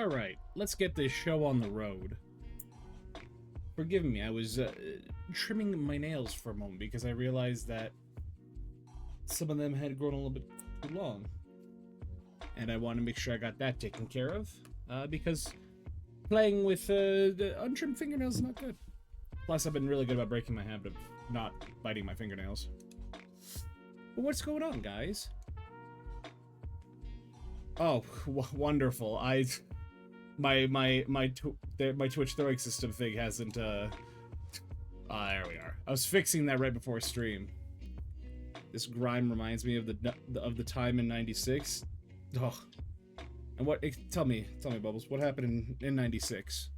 Alright, let's get this show on the road. Forgive me, I was trimming my nails for a moment because I realized that some of them had grown a little bit too long. And I want to make sure I got that taken care of, because playing with untrimmed fingernails is not good. Plus, I've been really good about breaking my habit of not biting my fingernails. But what's going on, guys? Oh, wonderful! My Twitch throwing system thing hasn't. There we are. I was fixing that right before stream. This grime reminds me of the time in '96. Oh, and what? Tell me, Bubbles. What happened in '96?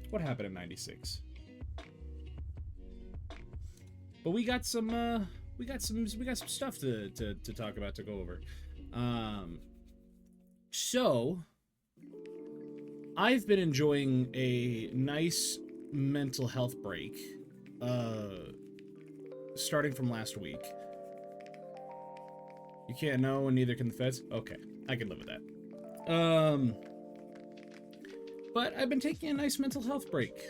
What happened in '96? But we got some stuff to talk about, to go over. So I've been enjoying a nice mental health break, starting from last week. You can't know, and neither can the feds. Okay, I can live with that. But I've been taking a nice mental health break.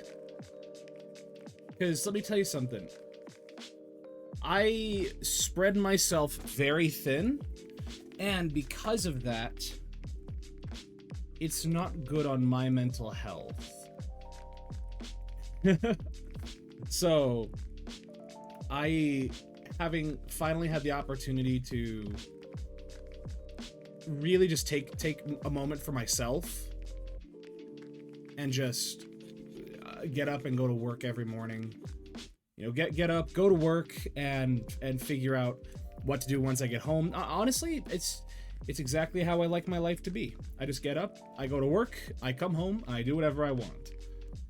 Because let me tell you something. I spread myself very thin, and because of that, it's not good on my mental health. So, having finally had the opportunity to really just take a moment for myself and just get up and go to work every morning. You know, get up, go to work, and figure out what to do once I get home. Honestly, it's exactly how I like my life to be. I just get up, I go to work, I come home, I do whatever I want.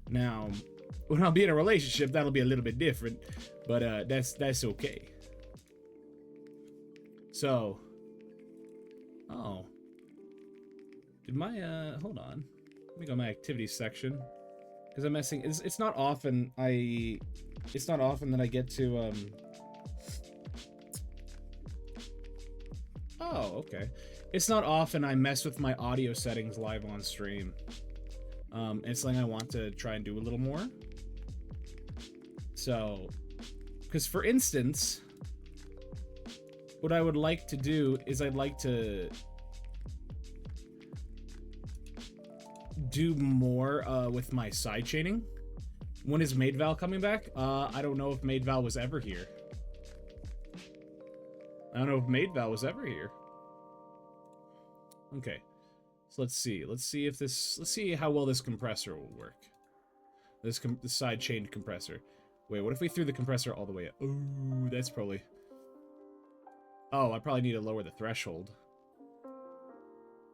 Now, when I'll be in a relationship, that'll be a little bit different, but that's okay. So, oh, did my hold on? Let me go to my activities section, because I'm messing. It's not often that I get to Oh, okay. It's not often I mess with my audio settings live on stream. It's something I want to try and do a little more. So, because for instance, what I would like to do is I'd like to do more with my side chaining. When is Maidval coming back? I don't know if Maidval was ever here. Okay, so let's see how well this compressor will work. This side chained compressor. Wait, what if we threw the compressor all the way up? Ooh, that's probably... Oh, I probably need to lower the threshold.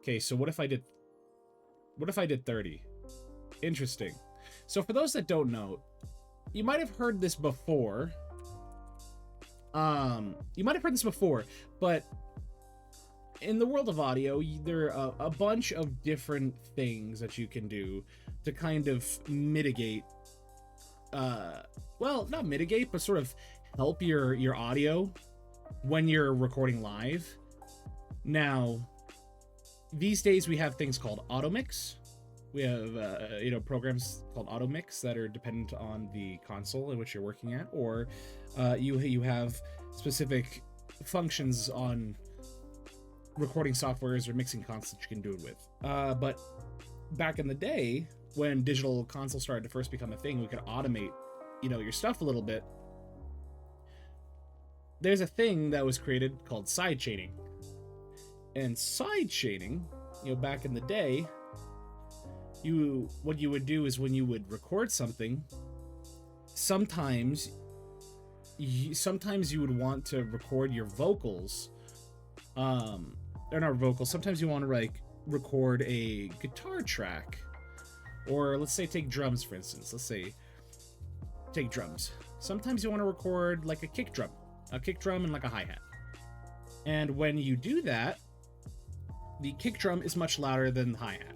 Okay, so what if I did 30? Interesting. So for those that don't know, you might have heard this before. But in the world of audio, there are a bunch of different things that you can do to kind of mitigate, well, not mitigate, but sort of help your audio when you're recording live. Now, these days we have things called AutoMix. We have, programs called AutoMix that are dependent on the console in which you're working at, or you have specific functions on recording softwares or mixing consoles you can do it with. But back in the day, when digital consoles started to first become a thing, we could automate, your stuff a little bit. There's a thing that was created called side chaining. And side chaining, back in the day, what you would do is when you would record something, sometimes you would want to record your vocals, or not vocals, sometimes you want to record a guitar track, or let's say take drums, for instance. Let's say take drums. Sometimes you want to record like a kick drum and like a hi-hat. And when you do that, the kick drum is much louder than the hi-hat.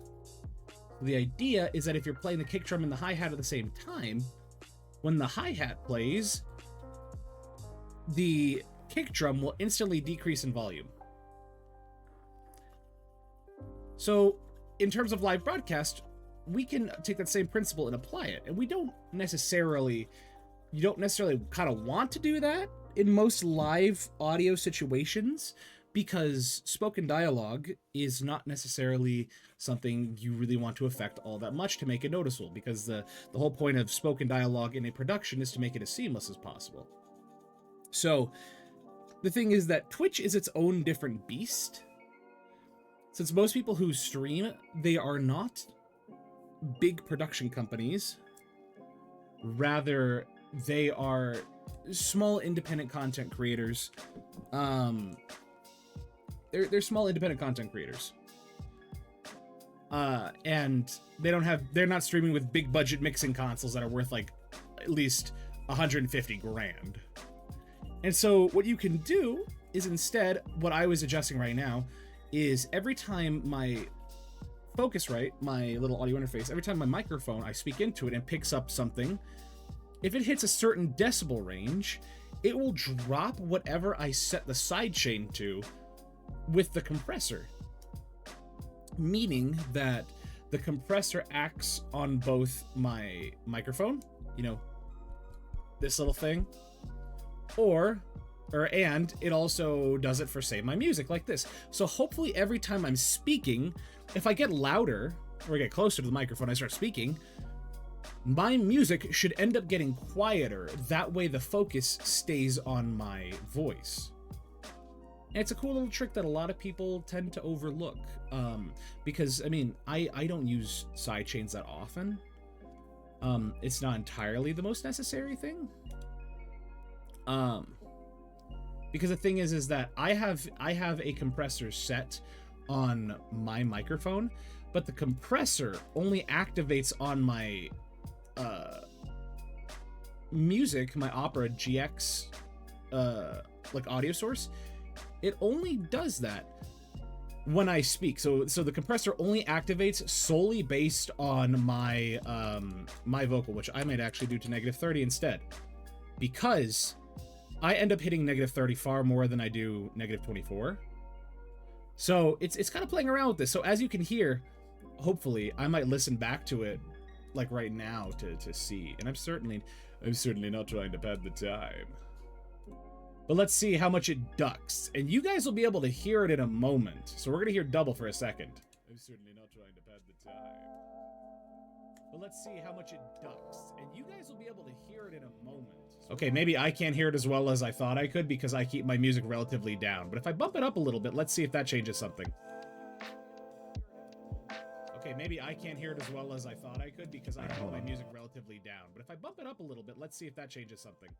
The idea is that if you're playing the kick drum and the hi-hat at the same time, when the hi-hat plays, the kick drum will instantly decrease in volume. So in terms of live broadcast, we can take that same principle and apply it. And you don't necessarily kind of want to do that in most live audio situations, because spoken dialogue is not necessarily something you really want to affect all that much to make it noticeable, because the whole point of spoken dialogue in a production is to make it as seamless as possible. So the thing is that Twitch is its own different beast. Since most people who stream, they are not big production companies. Rather, they are small independent content creators. They're small independent content creators. And they're not streaming with big budget mixing consoles that are worth like at least 150 grand. And so what you can do is, instead, what I was adjusting right now is every time my Focusrite, my little audio interface, every time my microphone, I speak into it and picks up something, if it hits a certain decibel range, it will drop whatever I set the sidechain to with the compressor. Meaning that the compressor acts on both my microphone, this little thing, and it also does it for, say, my music, like this. So hopefully every time I'm speaking, if I get louder or get closer to the microphone, I start speaking, my music should end up getting quieter. That way the focus stays on my voice. And it's a cool little trick that a lot of people tend to overlook. Because, I don't use sidechains that often. It's not entirely the most necessary thing. Because the thing is that I have a compressor set on my microphone, but the compressor only activates on my music, my Opera GX audio source. It only does that when I speak. So the compressor only activates solely based on my my vocal, which I might actually do to -30 instead, because I end up hitting -30 far more than I do -24. So it's kind of playing around with this. So as you can hear, hopefully I might listen back to it like right now to see. And I'm certainly not trying to pad the time. But let's see how much it ducks. And you guys will be able to hear it in a moment. So we're going to hear double for a second. I'm certainly not trying to pad the time. But let's see how much it ducks. And you guys will be able to hear it in a moment. Okay, maybe I can't hear it as well as I thought I could because I keep my music relatively down. But if I bump it up a little bit, let's see if that changes something. Okay, maybe I can't hear it as well as I thought I could because I keep my music relatively down. But if I bump it up a little bit, let's see if that changes something.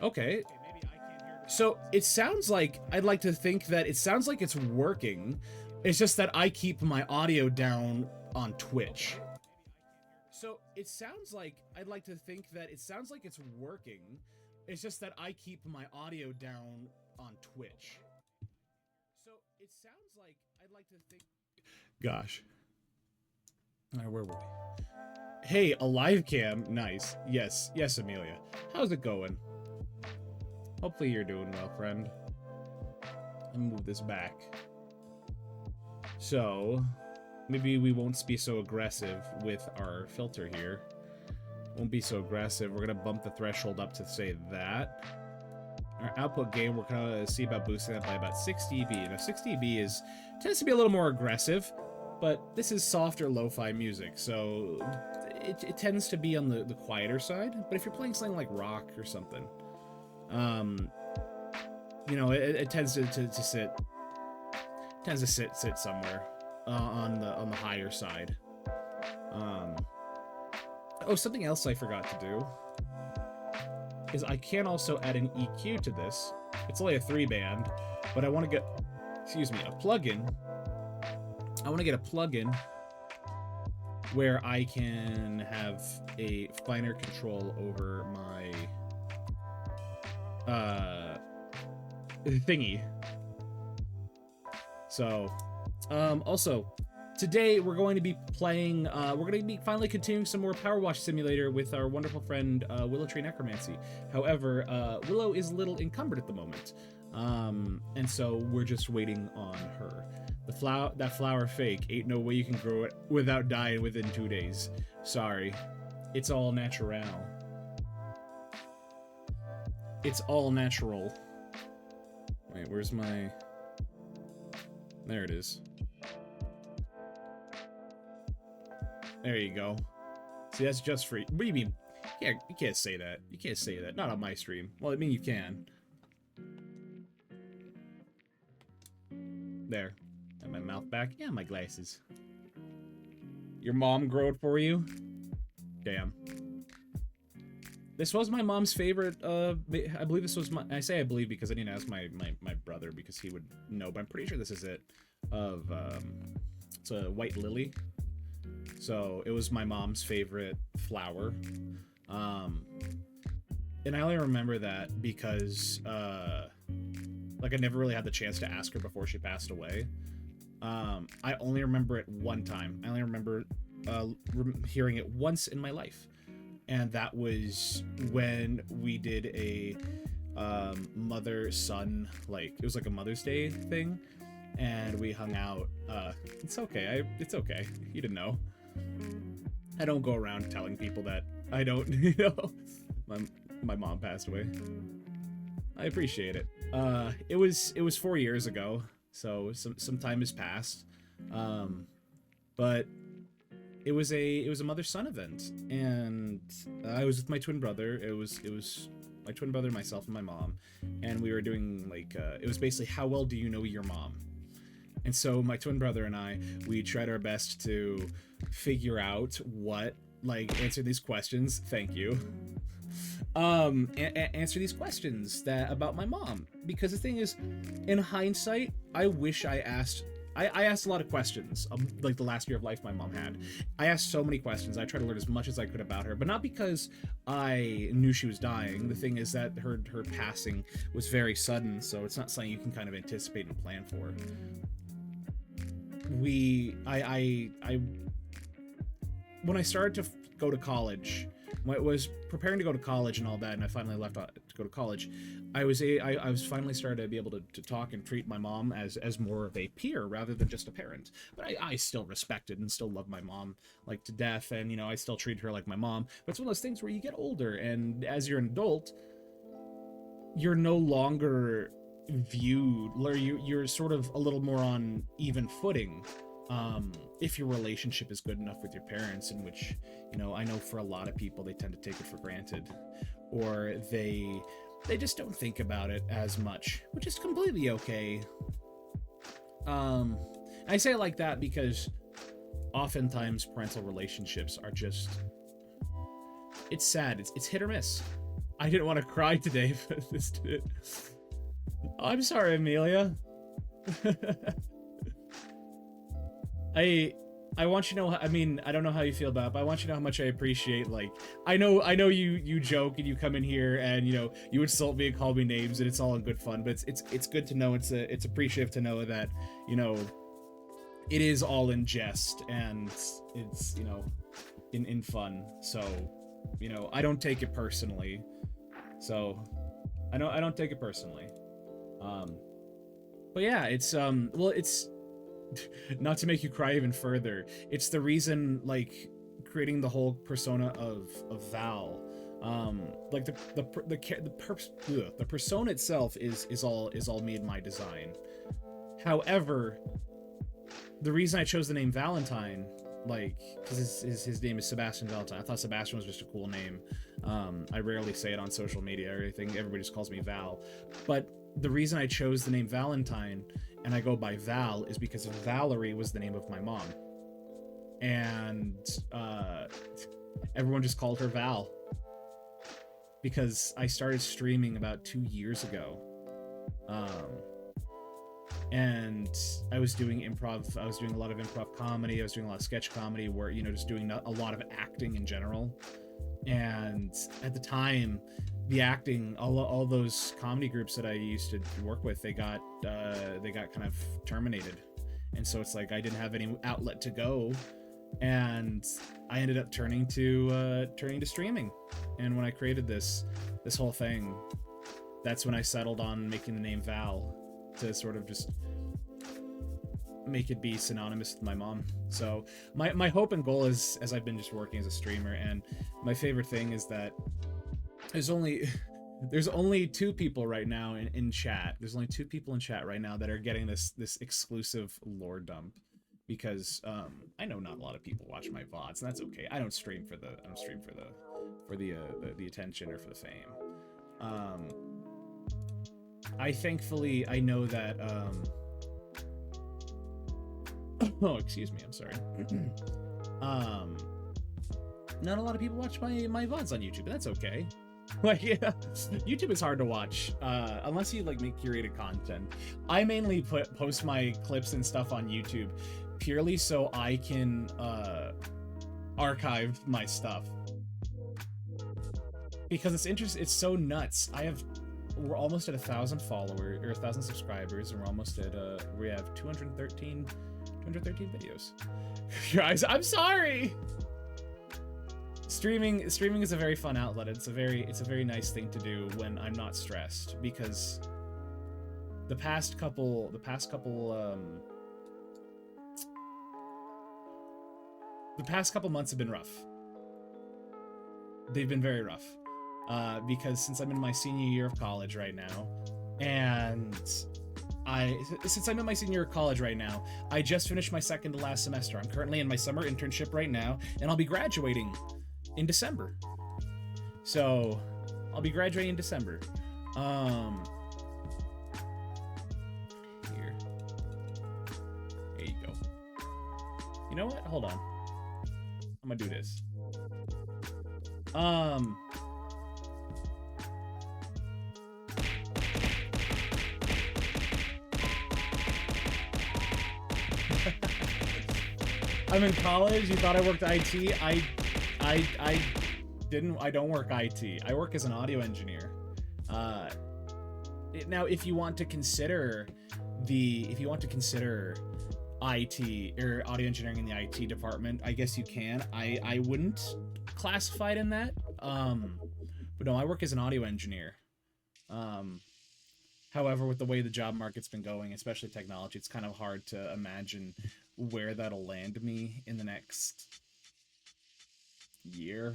Okay. So it sounds like, I'd like to think that it sounds like it's working. It's just that I keep my audio down on Twitch. So it sounds like, I'd like to think that it sounds like it's working. It's just that I keep my audio down on Twitch. So it sounds like, I'd like to think... Gosh. All right, where were we? Hey, a live cam. Nice. Yes, Amelia. How's it going? Hopefully you're doing well, friend. Let me move this back. So, maybe we won't be so aggressive with our filter here. Won't be so aggressive. We're gonna bump the threshold up to say that. Our output gain, we're gonna see about boosting that by about 6 dB. Now 6 dB tends to be a little more aggressive, but this is softer lo-fi music, so it tends to be on the quieter side. But if you're playing something like rock or something, it tends to sit somewhere on the higher side. Something else I forgot to do is I can also add an EQ to this. It's only a 3-band, but I want to get, a plugin. I want to get a plugin where I can have a finer control over my thingy. So, also, today we're going to be playing, we're going to be finally continuing some more Power Wash Simulator with our wonderful friend, Willow Tree Necromancy. However, Willow is a little encumbered at the moment. And so we're just waiting on her. That flower fake, ain't no way you can grow it without dying within 2 days. Sorry. It's all natural. It's all natural. Wait, where's my... There it is. There you go. See, that's just for... What do you mean? Yeah, you can't say that. You can't say that. Not on my stream. Well, I mean, you can. There. Got my mouth back. Yeah, my glasses. Your mom grew it for you? Damn. This was my mom's favorite, I believe this was my... I say I believe because I didn't ask my brother because he would know, but I'm pretty sure this is it. It's a white lily. So, it was my mom's favorite flower. And I only remember that because, like, I never really had the chance to ask her before she passed away. I only remember it one time. I only remember hearing it once in my life. And that was when we did a mother-son, like, it was like a Mother's Day thing. And we hung out. It's okay. It's okay. You didn't know. I don't go around telling people that I don't, you know, my mom passed away. I appreciate it. It was 4 years ago, so some time has passed. But it was a mother-son event, and I was with my twin brother. It was my twin brother, myself, and my mom, and we were doing like it was basically how well do you know your mom? And so my twin brother and I, we tried our best to figure out what, like, answer these questions. Thank you. Answer these questions about my mom, because the thing is, in hindsight, I wish I asked a lot of questions, like the last year of life my mom had. I asked so many questions. I tried to learn as much as I could about her, but not because I knew she was dying. The thing is that her passing was very sudden, so it's not something you can kind of anticipate and plan for. When I started to go to college, when I was preparing to go to college and all that, and I finally left to go to college, I was finally started to be able to talk and treat my mom as more of a peer rather than just a parent. But I still respected and still love my mom like to death, and you know I still treat her like my mom. But it's one of those things where you get older, and as you're an adult, you're no longer viewed, or you're sort of a little more on even footing. If your relationship is good enough with your parents, in which, you know, I know for a lot of people they tend to take it for granted, or they just don't think about it as much, which is completely okay. I say it like that because oftentimes parental relationships are just, it's sad. It's hit or miss. I didn't want to cry today, but this did. I'm sorry, Amelia. I want you to know, I mean, I don't know how you feel about it, but I want you to know how much I appreciate, like, I know you joke and you come in here and, you know, you insult me and call me names and it's all in good fun, but it's good to know, it's appreciative to know that, you know, it is all in jest and it's, you know, in fun. So, you know, I don't take it personally. So, I don't take it personally. But yeah, it's, well, it's, not to make you cry even further, it's the reason, like, creating the whole persona of Val, like the persona itself is all me and my design. However, the reason I chose the name Valentine, like, because his name is Sebastian Valentine. I thought Sebastian was just a cool name. I rarely say it on social media or anything. Everybody just calls me Val. But the reason I chose the name Valentine and I go by Val is because Valerie was the name of my mom. And everyone just called her Val. Because I started streaming about 2 years ago. And I was doing improv. I was doing a lot of improv comedy. I was doing a lot of sketch comedy where, you know, just doing a lot of acting in general. And at the time, the acting, all those comedy groups that I used to work with, they got kind of terminated. And so it's like I didn't have any outlet to go. And I ended up turning to streaming. And when I created this whole thing, that's when I settled on making the name Val to sort of just make it be synonymous with my mom. So my hope and goal is, as I've been just working as a streamer, and my favorite thing is that there's only 2 people right now in chat. There's only 2 people in chat right now that are getting this exclusive lore dump, because I know not a lot of people watch my VODs, and that's okay. I don't stream for the attention or for the fame. I know that oh, excuse me, I'm sorry. Not a lot of people watch my VODs on YouTube, but that's okay. Like, yeah, YouTube is hard to watch unless you like make curated content. I mainly post my clips and stuff on YouTube purely so I can archive my stuff, because it's so nuts. We're almost at 1,000 followers or 1,000 subscribers, and we're almost at we have 213 videos. Guys, I'm sorry. Streaming is a very fun outlet. It's a very nice thing to do when I'm not stressed, because the past couple months have been rough. They've been very rough. Because since I'm in my senior year of college right now, I just finished my second to last semester. I'm currently in my summer internship right now, and I'll be graduating in December. So, I'll be graduating in December. Here. There you go. You know what? Hold on. I'm gonna do this. I'm in college. You thought I worked IT? I didn't. I don't work IT. I work as an audio engineer. Now, if you want to consider IT or audio engineering in the IT department, I guess you can. I wouldn't classify it in that. But no, I work as an audio engineer. However, with the way the job market's been going, especially technology, it's kind of hard to imagine where that'll land me in the next year.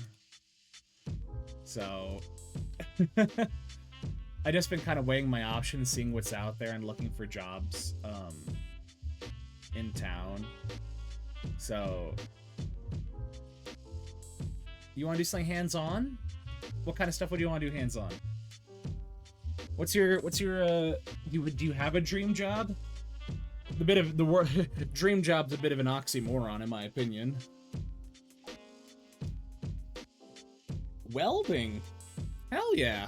So I just been kind of weighing my options, seeing what's out there, and looking for jobs in town. So you want to do something hands-on? What kind of stuff would you want to do hands-on? What's your do you have a dream job? The word dream job's a bit of an oxymoron in my opinion. Welding? Hell yeah.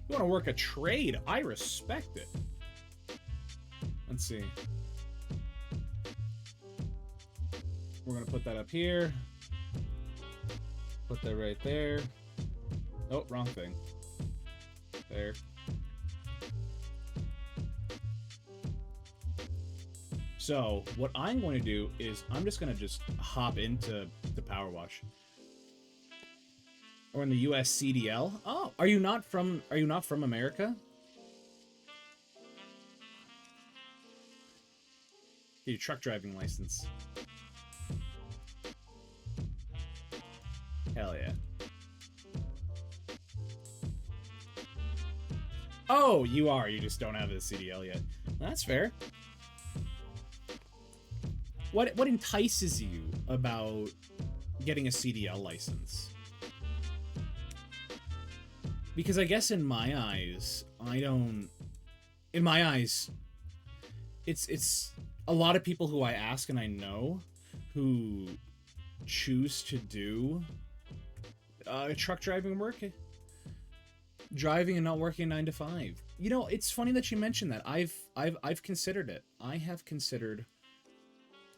You want to work a trade? I respect it. Let's see. We're gonna put that up here. Put that right there. Oh, wrong thing. There. So, what I'm going to do is I'm just going to hop into the Power Wash. Or in the US CDL. Oh, are you not from America? Get your truck driving license. Hell yeah. Oh, you are. You just don't have the CDL yet. That's fair. What entices you about getting a CDL license? Because I guess in my eyes, it's a lot of people who I ask and I know who choose to do truck driving work. Driving and not working 9 to 5. You know, it's funny that you mentioned that. I've considered it. I have considered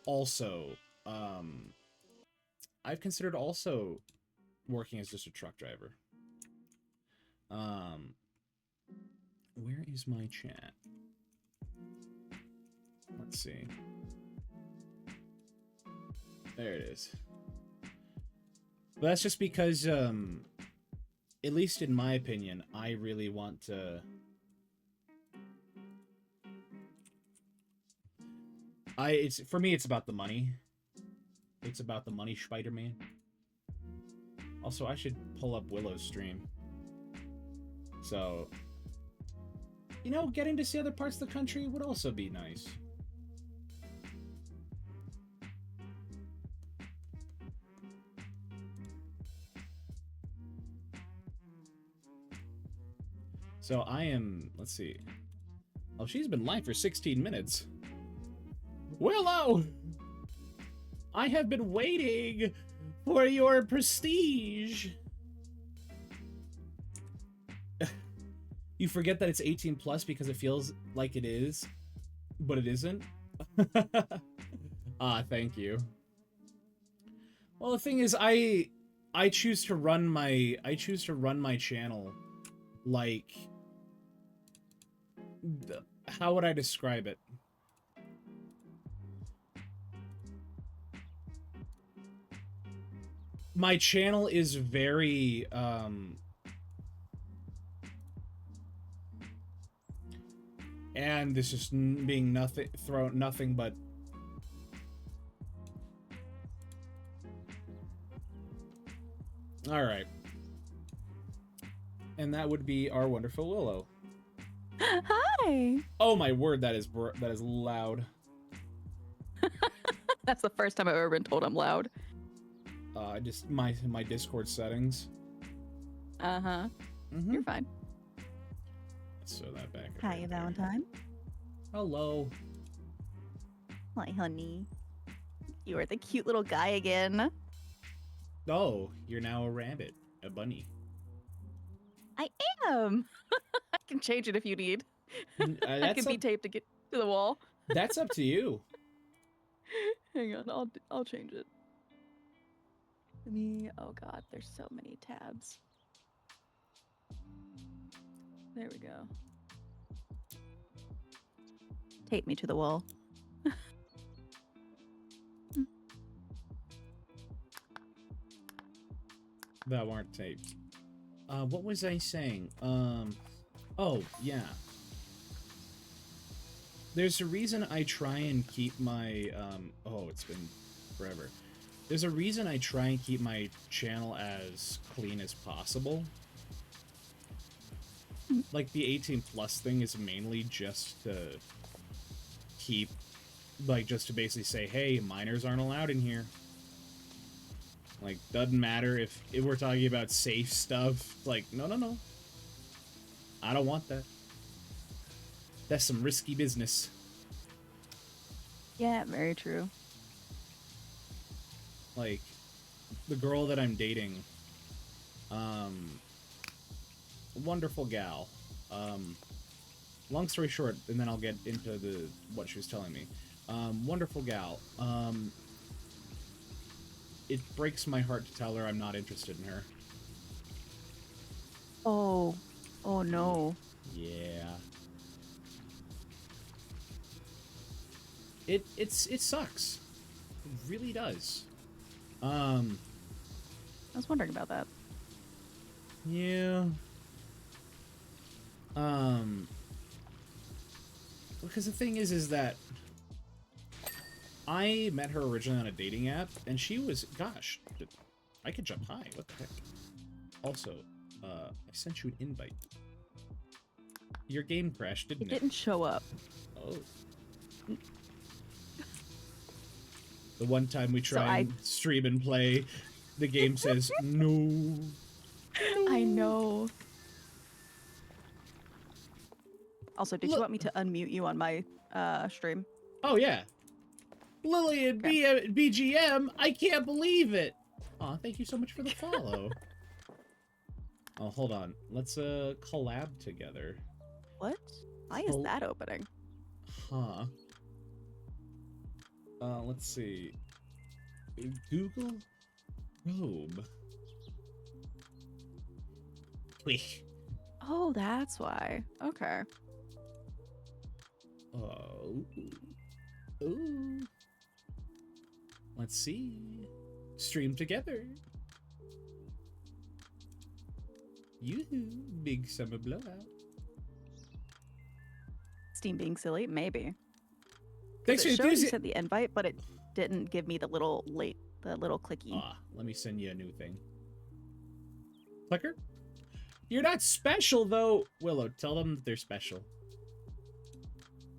also working as just a truck driver. Where is my chat? Let's see. There it is. But that's just because at least in my opinion, I really want to... for me, it's about the money. It's about the money, Spider-Man. Also, I should pull up Willow's stream. So, you know, getting to see other parts of the country would also be nice. So I am, let's see. Oh, she's been live for 16 minutes. Willow! I have been waiting for your prestige. You forget that it's 18 plus because it feels like it is, but it isn't. Thank you. Well, the thing is, I choose to run my channel like, how would I describe it? My channel is very and this is being nothing but all right. And that would be our wonderful Willow. Hi. Oh my word, that is loud. That's the first time I've ever been told I'm loud. Just my Discord settings. Uh-huh. Mm-hmm. You're fine. Let's throw that back. Hi, Valentine. Hello. Hi, honey. You are the cute little guy again. Oh, you're now a rabbit, a bunny. I am. I can change it if you need. I That's can be taped to get to the wall. That's up to you. Hang on, I'll change it. Oh god, there's so many tabs. There we go. Tape me to the wall. That weren't taped. What was I saying? Oh, yeah. There's a reason I try and keep my, oh, it's been forever. There's a reason I try and keep my channel as clean as possible. Like, the 18 plus thing is mainly just to keep, like, just to basically say, hey, minors aren't allowed in here. Like, doesn't matter if we're talking about safe stuff. Like, no. I don't want that. That's some risky business. Yeah, very true. Like, the girl that I'm dating, wonderful gal. Long story short, and then I'll get into what she was telling me. Wonderful gal. It breaks my heart to tell her I'm not interested in her. Oh no. Yeah. It sucks. It really does. I was wondering about that. Yeah. Because the thing is that I met her originally on a dating app, and she was, gosh, I could jump high. What the heck? Also, I sent you an invite. Your game crashed, didn't it? It didn't show up. Oh. The one time we try and stream and play, the game says, no. I know. Also, did you want me to unmute you on my stream? Oh, yeah. Lillian, okay. BGM, I can't believe it. Aw, thank you so much for the follow. Oh, hold on. Let's collab together. What? Why is that opening? Huh. Let's see. Google Chrome. Wait. Oh, that's why. Okay. Oh. Ooh. Let's see. Stream together. You big summer blowout. Steam being silly, maybe. Thanks for It your showed you enthusiasm. sent the invite, but it didn't give me the little clicky. Ah, let me send you a new thing. Clicker? You're not special, though. Willow, tell them that they're special.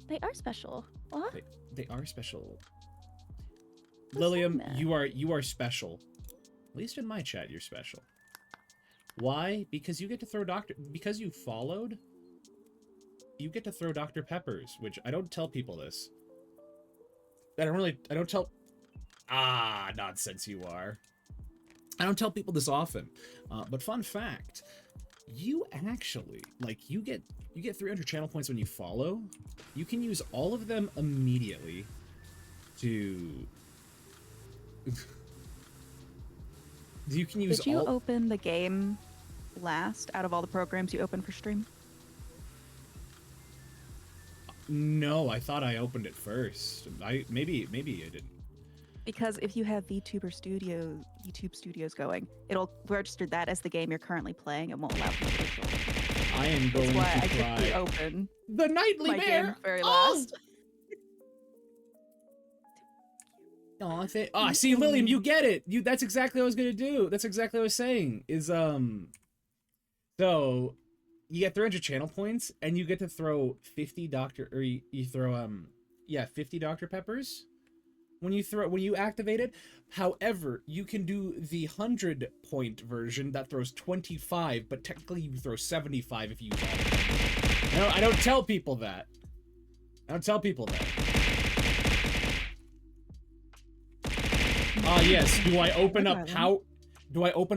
They are special. What? They are special. Who's Lilium, saying that? you are special. At least in my chat, you're special. Why? Because you get to throw because you followed, you get to throw Dr. Peppers, which I don't tell people this. I don't tell... Ah, nonsense you are. I don't tell people this often. But fun fact, you actually, like, you get 300 channel points when you follow. You can use all of them immediately to... You can use Did you all... open the game last out of all the programs you opened for stream? No, I thought I opened it first. Maybe I didn't. Because if you have YouTube Studios going, it'll register that as the game you're currently playing and won't allow for virtual. I am going That's why I to typically try open the Nightly my Bear. game very Oh! last. Oh, see, Lilium, you get it. That's exactly what I was gonna do. That's exactly what I was saying. So you get 300 channel points, and you get to throw 50 you throw 50 Dr. Peppers when you activate it. However, you can do the 100-point version that throws 25, but technically you throw 75 if you use all of them. No, I don't tell people that. Yes. Do I open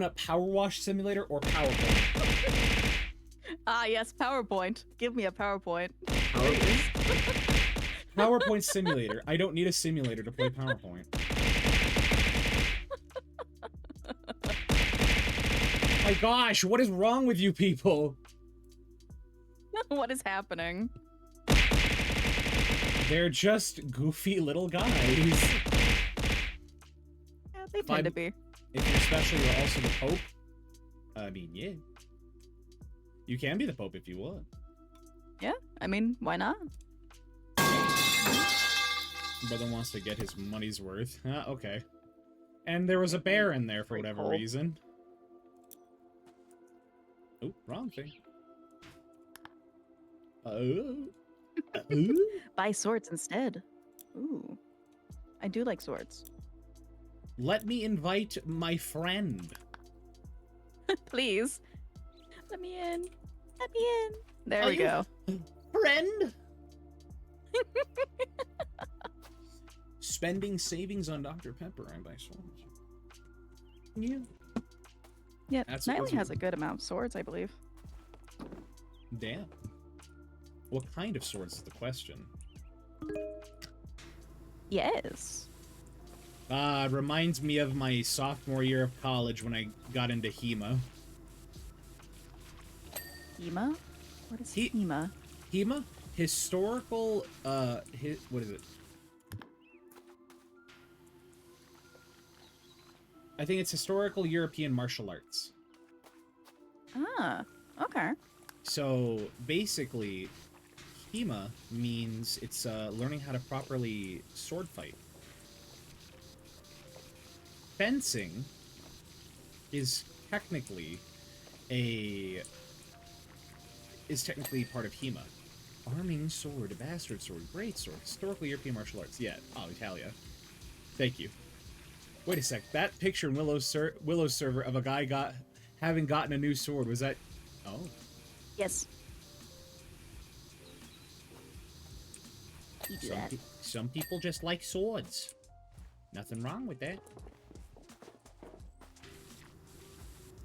up Power Wash Simulator or PowerPoint? Ah, yes, PowerPoint. Give me a PowerPoint. PowerPoint Simulator. I don't need a simulator to play PowerPoint. My gosh, what is wrong with you people? What is happening? They're just goofy little guys. Yeah, they tend to be. If you're special, you're also the Pope. I mean, yeah. You can be the Pope if you want. Yeah, I mean, why not? Brother wants to get his money's worth. Okay. And there was a bear in there for Pretty whatever cool. reason. Oh, wrong thing. Buy swords instead. Ooh. I do like swords. Let me invite my friend. Please. Let me in. Let me in. There Are we you- go. Friend? Spending savings on Dr. Pepper, I buy swords. Yeah. Yeah, That's Nightly what's- has a good amount of swords, I believe. Damn. What kind of swords is the question? Yes. Reminds me of my sophomore year of college when I got into HEMA. HEMA? What is He- HEMA? HEMA? Historical, what is it? I think it's Historical European Martial Arts. Ah, okay. So, basically, HEMA means it's, learning how to properly sword fight. Fencing is technically part of HEMA. Arming sword, bastard sword, great sword, historical European martial arts. Yeah, oh, Italia. Thank you. Wait a sec. That picture in Willow's server of a guy having gotten a new sword, was that... Oh. Yes. You do that. Some people just like swords. Nothing wrong with that.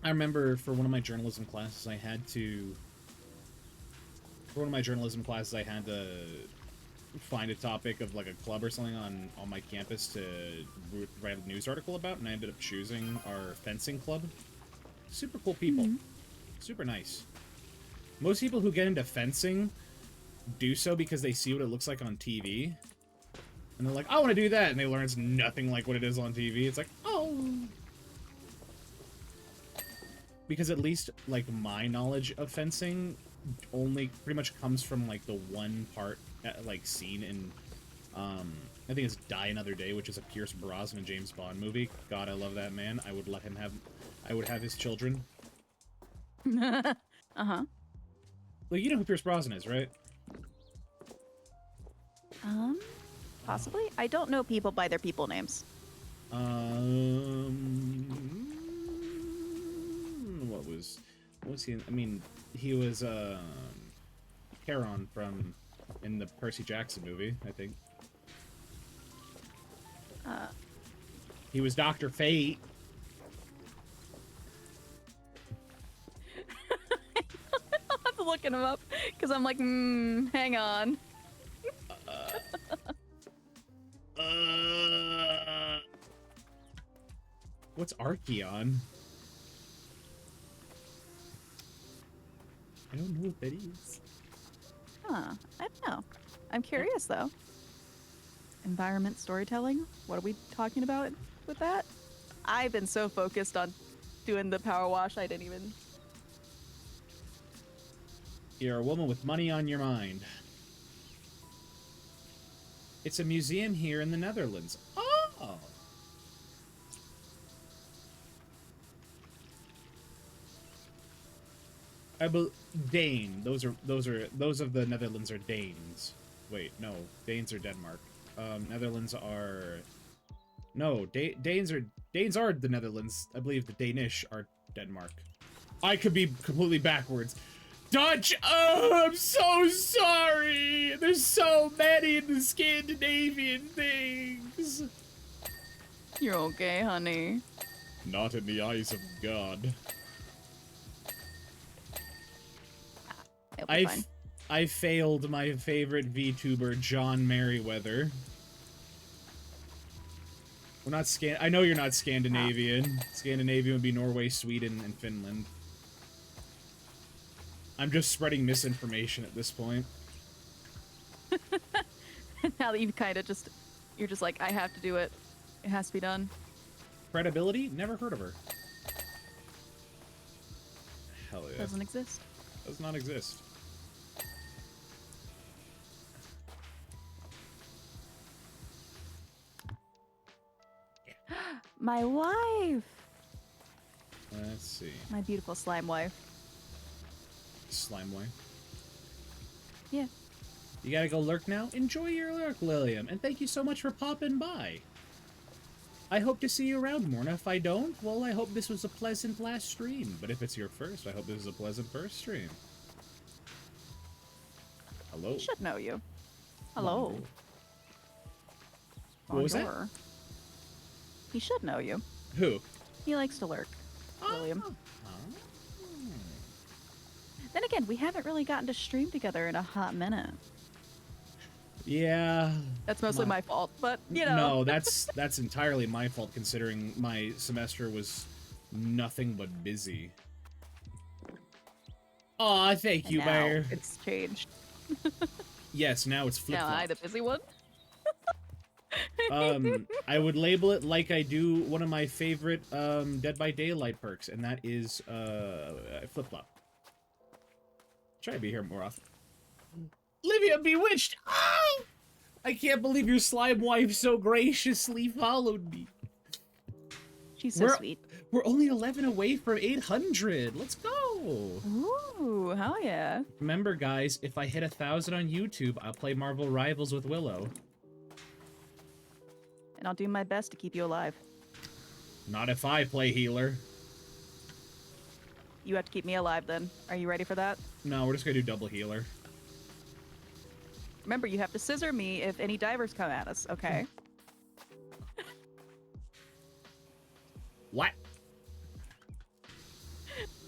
I remember for one of my journalism classes, I had to find a topic of like a club or something on my campus to write a news article about, and I ended up choosing our fencing club. Super cool people. Super nice. Most people who get into fencing do so because they see what it looks like on TV. And they're like, I want to do that. And they learn it's nothing like what it is on TV. It's like, oh. because at least like my knowledge of fencing only pretty much comes from like the one part like scene in I think it's Die Another Day, which is a Pierce Brosnan James Bond movie. God, I love that man. I would have his children. Uh-huh. Like, you know who Pierce Brosnan is, right? Possibly. I don't know people by their people names. What was he in? I mean, he was Charon from in the Percy Jackson movie, I think. He was Dr. Fate. I'm looking him up because I'm like, hang on. What's Archeon? I don't know what that is. Huh. I don't know. I'm curious though. Environment storytelling? What are we talking about with that? I've been so focused on doing the power wash, I didn't even. You're a woman with money on your mind. It's a museum here in the Netherlands. Oh! Dane. Those of the Netherlands are Danes. Wait, no. Danes are Denmark. Netherlands are... No, Danes are the Netherlands. I believe the Danish are Denmark. I could be completely backwards. Dutch! Oh, I'm so sorry! There's so many in the Scandinavian things! You're okay, honey. Not in the eyes of God. It'll be fine. I failed my favorite VTuber, John Merriweather. We're not I know you're not Scandinavian. Scandinavian would be Norway, Sweden, and Finland. I'm just spreading misinformation at this point. Now that you've kind of you're just like, I have to do it. It has to be done. Credibility? Never heard of her. Hell yeah. Doesn't exist. Does not exist. My wife! Let's see. My beautiful slime wife. Slime wife. Yeah. You gotta go lurk now? Enjoy your lurk, Lilium, and thank you so much for popping by. I hope to see you around more, and if I don't, well, I hope this was a pleasant last stream. But if it's your first, I hope this is a pleasant first stream. Hello? He should know you. Hello. What was that? Bonjour. He should know you. Who? He likes to lurk. William. Oh. Then again, we haven't really gotten to stream together in a hot minute. Yeah. That's mostly my fault, but you know. No, that's entirely my fault considering my semester was nothing but busy. Aw, thank you, now Bear. it's changed. Yes, now it's flip-flop. Now I the busy one. I would label it like I do one of my favorite Dead by Daylight perks, and that is flip-flop. Try to be here more often. Livia Bewitched! Oh! I can't believe your slime wife so graciously followed me. She's so sweet. We're only 11 away from 800. Let's go. Ooh, hell yeah. Remember, guys, if I hit 1,000 on YouTube, I'll play Marvel Rivals with Willow. And I'll do my best to keep you alive. Not if I play healer. You have to keep me alive then. Are you ready for that? No, we're just gonna do double healer. Remember, you have to scissor me if any divers come at us, okay? What?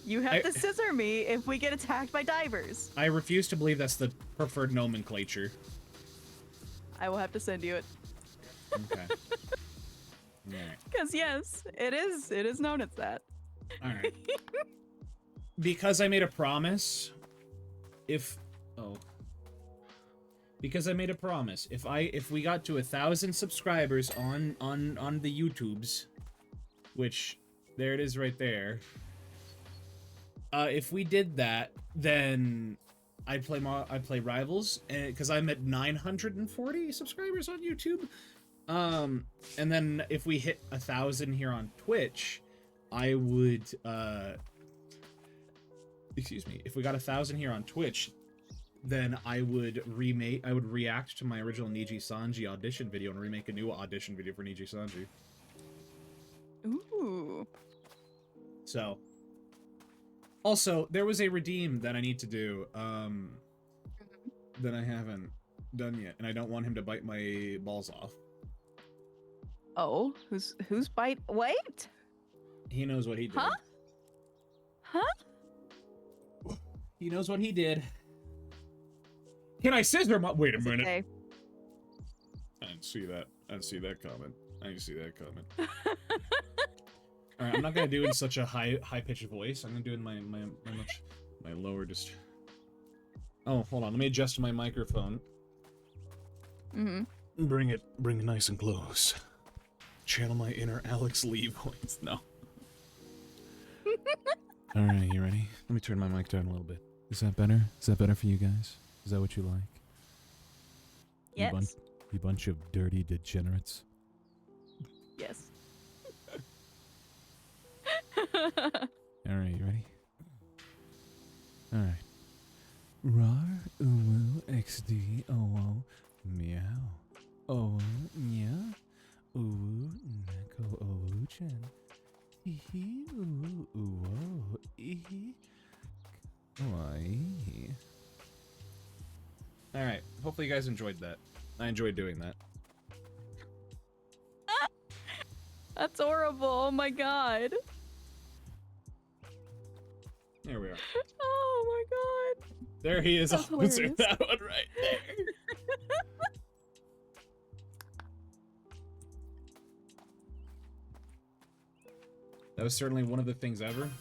You have to scissor me if we get attacked by divers. I refuse to believe that's the preferred nomenclature. I will have to send you it. Okay. Alright. Because yes, it is known as that. Alright. Because I made a promise, because I made a promise, if we got to 1,000 subscribers on the YouTubes, which there it is right there. If we did that, then I'd play Rivals, because I'm at 940 subscribers on YouTube. And then if we hit 1,000 here on Twitch, I would, excuse me, if we got 1,000 here on Twitch, then I would react to my original Niji Sanji audition video and remake a new audition video for Niji Sanji. Ooh. So, also, there was a redeem that I need to do, that I haven't done yet, and I don't want him to bite my balls off. Oh, who's bite? Wait. He knows what he did. Huh? Huh? He knows what he did. Can I scissor my... Wait a It's minute. okay. I didn't see that. I didn't see that comment. Alright, I'm not gonna do it in such a high-pitched voice. I'm gonna do it in my lower just... Oh, hold on. Let me adjust my microphone. Mm-hmm. Bring it nice and close. Channel my inner Alex Lee voice. No. Alright, you ready? Let me turn my mic down a little bit. Is that better? Is that better for you guys? Is that what you like? Yes. You bunch of dirty degenerates. Yes. Alright, you ready? Alright. Rar, uwu, xd, owo, meow. Owo, nya. Uwu, neko, owu, chen. Ihi, uwu, uwo, ihi. Kawaii. Alright, hopefully you guys enjoyed that. I enjoyed doing that. That's horrible. Oh my god. There we are. Oh my god. There he is. That's I'll insert hilarious. that one right there. That was certainly one of the things ever.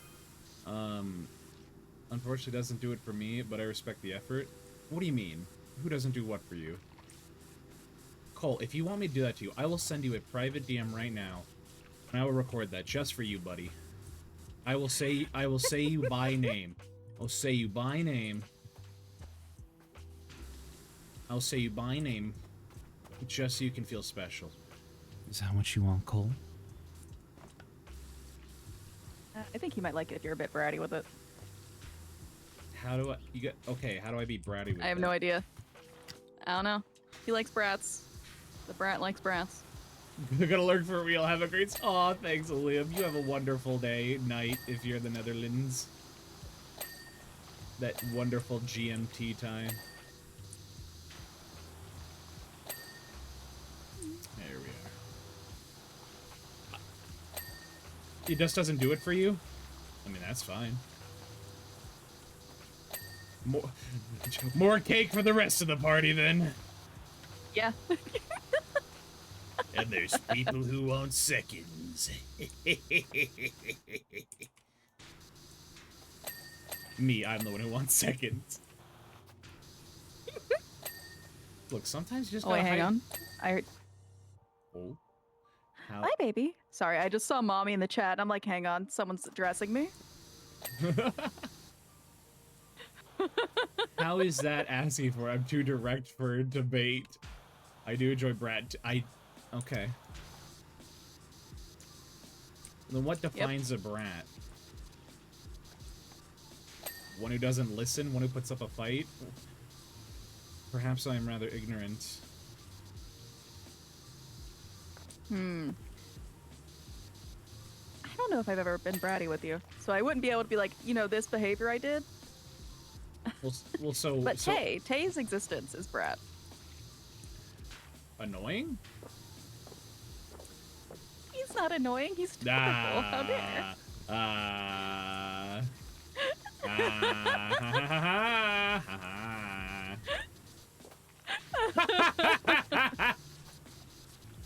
Unfortunately, doesn't do it for me, but I respect the effort. What do you mean? Who doesn't do what for you? Cole, if you want me to do that to you, I will send you a private DM right now, and I will record that just for you, buddy. I will say you by name. I'll say you by name. I'll say you by name, just so you can feel special. Is that what you want, Cole? I think he might like it if you're a bit bratty with it. How do I... Okay, how do I be bratty with I have that? no idea. I don't know. He likes brats. The brat likes brats. They're gonna learn for real. Have a great... Aw, thanks, Liam. You have a wonderful day, night, if you're in the Netherlands. That wonderful GMT time. There we are. It just doesn't do it for you? I mean, that's fine. More cake for the rest of the party, then. Yeah. And there's people who want seconds. Me, I'm the one who wants seconds. Look, sometimes you just Oh, wait, gotta hang hide- on. I heard... Oh. How? Hi, baby. Sorry, I just saw mommy in the chat. I'm like, hang on, someone's addressing me. How is that asking for? I'm too direct for debate. I do enjoy Brad. Okay. Then what defines a brat? One who doesn't listen? One who puts up a fight? Perhaps I am rather ignorant. I don't know if I've ever been bratty with you, so I wouldn't be able to be like, you know, this behavior I did. Well, so... But so Tay's existence is brat. annoying? He's not annoying. He's adorable. How dare?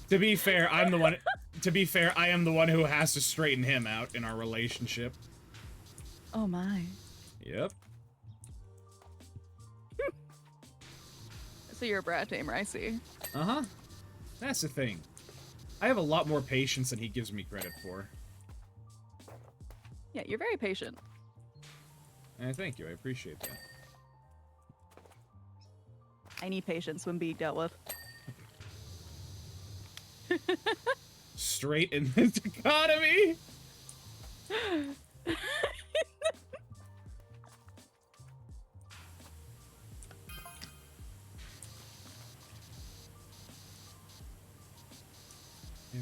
To be fair, I'm the one. To be fair, I am the one who has to straighten him out in our relationship. Oh my. Yep. So you're a brat tamer, I see. Uh-huh. That's the thing. I have a lot more patience than he gives me credit for. Yeah, you're very patient. Thank you. I appreciate that. I need patience when being dealt with. Straight in this economy. There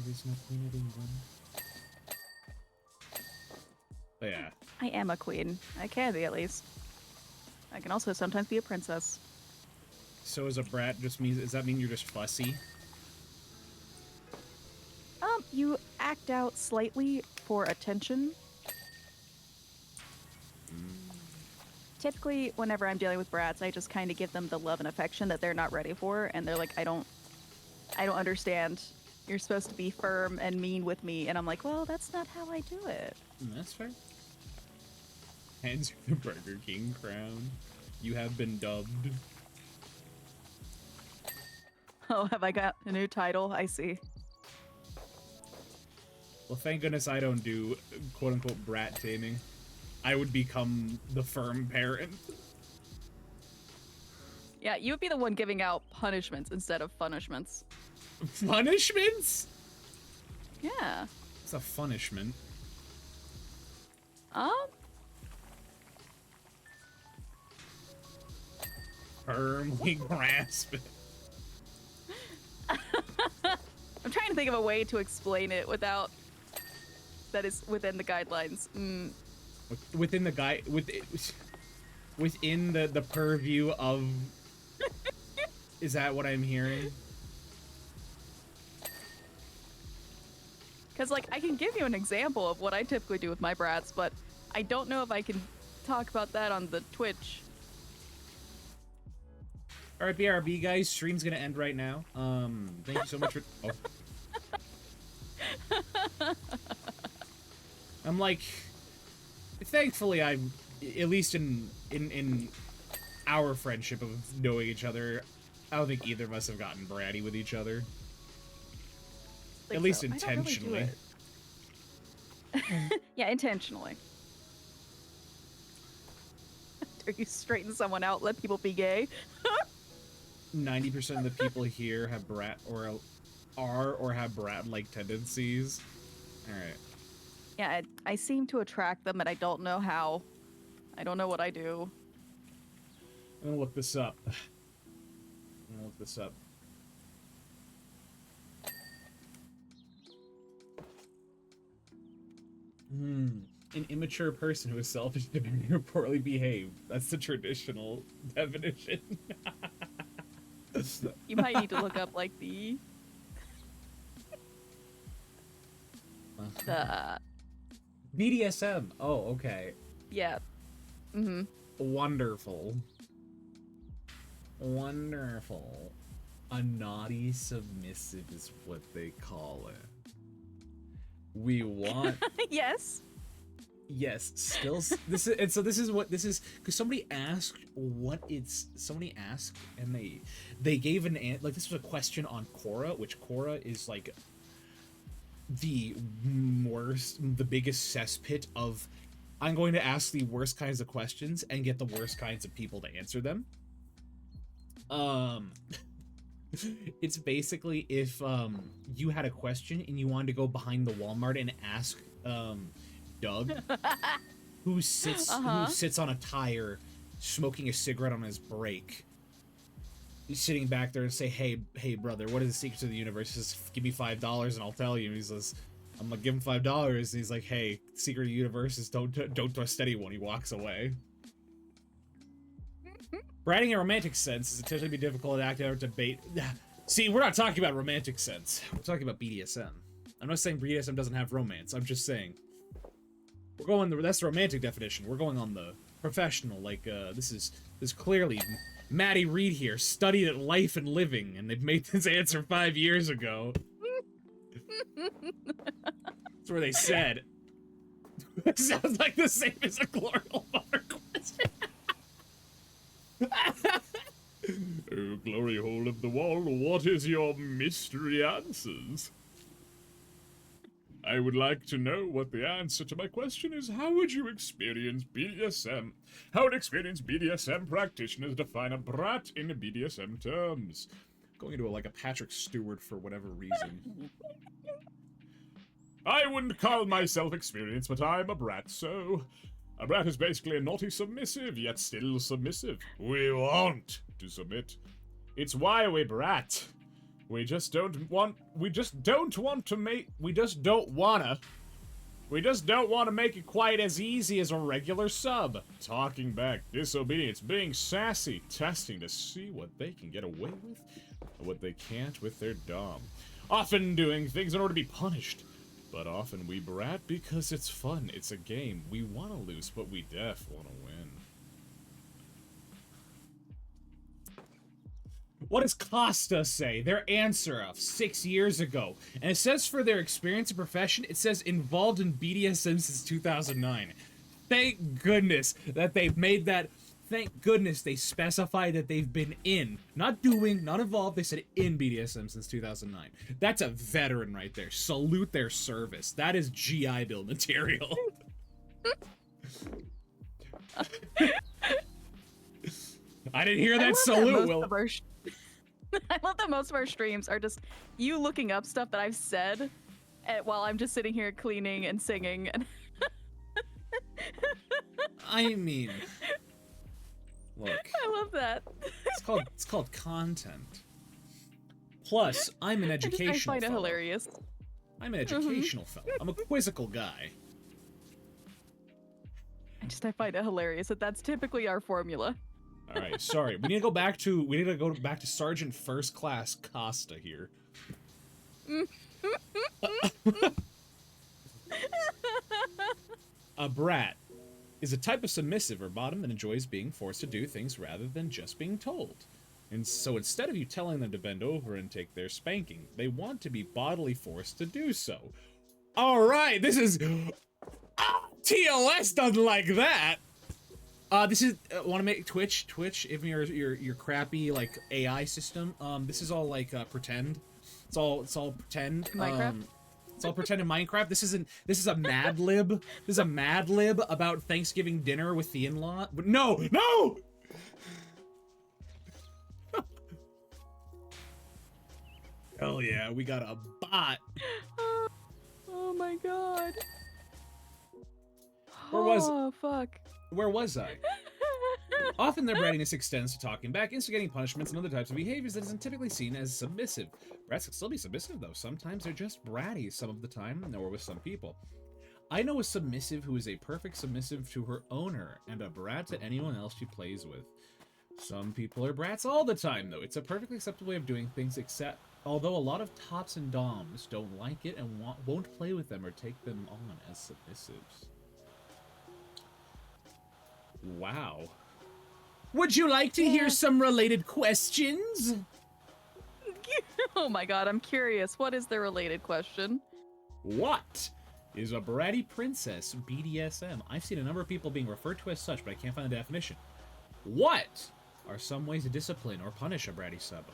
is no Queen of England. But yeah. I am a queen. I can be, at least. I can also sometimes be a princess. So as a brat just means, does that mean you're just fussy? You act out slightly for attention. Typically, whenever I'm dealing with brats, I just kind of give them the love and affection that they're not ready for, and they're like, I don't understand. You're supposed to be firm and mean with me, and I'm like, well, that's not how I do it. That's fair. Hands you the Burger King crown. You have been dubbed. Oh, have I got a new title? I see. Well, thank goodness I don't do quote-unquote brat taming. I would become the firm parent. Yeah, you would be the one giving out punishments instead of punishments. Punishments? Yeah. It's a punishment. Firmly grasp it. I'm trying to think of a way to explain it without that is within the guidelines. Within the within the purview of. Is that what I'm hearing? Because, like, I can give you an example of what I typically do with my brats, but I don't know if I can talk about that on the Twitch. All right, BRB guys, stream's gonna end right now. Thank you so much for. Oh. I'm like, thankfully, I'm at least in our friendship of knowing each other. I don't think either of us have gotten bratty with each other. At least intentionally. Yeah, intentionally. Do you straighten someone out, let people be gay? 90% of the people here have brat or have brat-like tendencies. All right. Yeah, I seem to attract them, and I don't know how. I don't know what I do. I'm gonna look this up. An immature person who is selfish, demanding, or poorly behaved. That's the traditional definition. You might need to look up, like, the BDSM. Oh, okay. yeah. Mm-hmm. Wonderful. Wonderful. A naughty submissive is what they call it. We want. Yes. Yes, still. This is, and so this is what this is, because somebody asked what it's. Somebody asked, and they gave an like, this was a question on Quora, which Quora is like the worst, the biggest cesspit of. I'm going to ask the worst kinds of questions and get the worst kinds of people to answer them. It's basically if you had a question and you wanted to go behind the Walmart and ask Doug, who sits on a tire, smoking a cigarette on his break. He's sitting back there and say, "Hey, brother, what is the secret to the universe?" He says, "Give me $5 and I'll tell you." And he says, "I'm gonna give him $5." And he's like, "Hey, secret of the universe is don't trust anyone." He walks away. Writing in a romantic sense is intentionally be difficult to act out debate. See, we're not talking about romantic sense. We're talking about BDSM. I'm not saying BDSM doesn't have romance. I'm just saying we're going. That's the romantic definition. We're going on the professional. Like this is clearly Maddie Reed here studied at Life and Living, and they've made this answer 5 years ago. That's where they said. It sounds like the same as a Glorial Mother question. Oh, glory hole of the wall, what is your mystery answers? I would like to know what the answer to my question is. How would you experience BDSM? How would experienced BDSM practitioners define a brat in BDSM terms? Going into like a Patrick Stewart for whatever reason. I wouldn't call myself experienced, but I'm a brat, so... A brat is basically a naughty submissive, yet still submissive. We want to submit. It's why we brat. We just don't wanna make it quite as easy as a regular sub. Talking back, disobedience, being sassy, testing to see what they can get away with, or what they can't with their dom. Often doing things in order to be punished. But often we brat because it's fun, it's a game. We wanna lose, but we def wanna win. What does Costa say? Their answer of 6 years ago. And it says for their experience and profession, it says involved in BDSM since 2009. Thank goodness that they've made that. Thank goodness they specified that they've been in. Not doing, not involved, they said in BDSM since 2009. That's a veteran right there. Salute their service. That is GI Bill material. I didn't hear that salute, Will. I love that most of our streams are just you looking up stuff that I've said while I'm just sitting here cleaning and singing. And I mean, look. I love that. It's called content. Plus, I'm an educational I find it fellow. hilarious. I'm an educational fellow. I'm a quizzical guy. I find it hilarious that that's typically our formula. All right, sorry. We need to go back to Sergeant First Class Costa here. A brat is a type of submissive or bottom that enjoys being forced to do things rather than just being told. And so instead of you telling them to bend over and take their spanking, they want to be bodily forced to do so. All right, this is... TOS doesn't like that! This is want to make Twitch if your crappy like AI system. This is all like pretend. It's all pretend. Minecraft. It's all pretend in Minecraft. This is a Mad Lib. This is a Mad Lib about Thanksgiving dinner with the in-law. No. Hell yeah, we got a bot. Oh my god. Where was I? Often their brattiness extends to talking back, instigating punishments, and other types of behaviors that isn't typically seen as submissive. Brats can still be submissive, though. Sometimes they're just bratty some of the time, or with some people. I know a submissive who is a perfect submissive to her owner, and a brat to anyone else she plays with. Some people are brats all the time, though. It's a perfectly acceptable way of doing things, although a lot of tops and doms don't like it and won't play with them or take them on as submissives. Wow. Would you like to hear some related questions? Oh my god, I'm curious. What is the related question? What is a bratty princess BDSM? I've seen a number of people being referred to as such, but I can't find the definition. What are some ways to discipline or punish a bratty sub?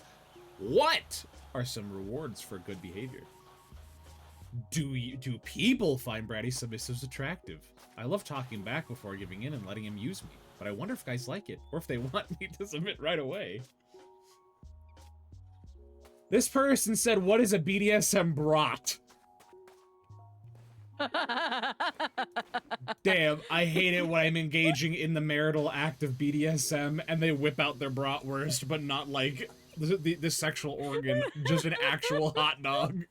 What are some rewards for good behavior? Do people find bratty submissives attractive? I love talking back before giving in and letting him use me, but I wonder if guys like it, or if they want me to submit right away. This person said, what is a BDSM brat? Damn, I hate it when I'm engaging in the marital act of BDSM and they whip out their bratwurst, but not like the sexual organ, just an actual hot dog.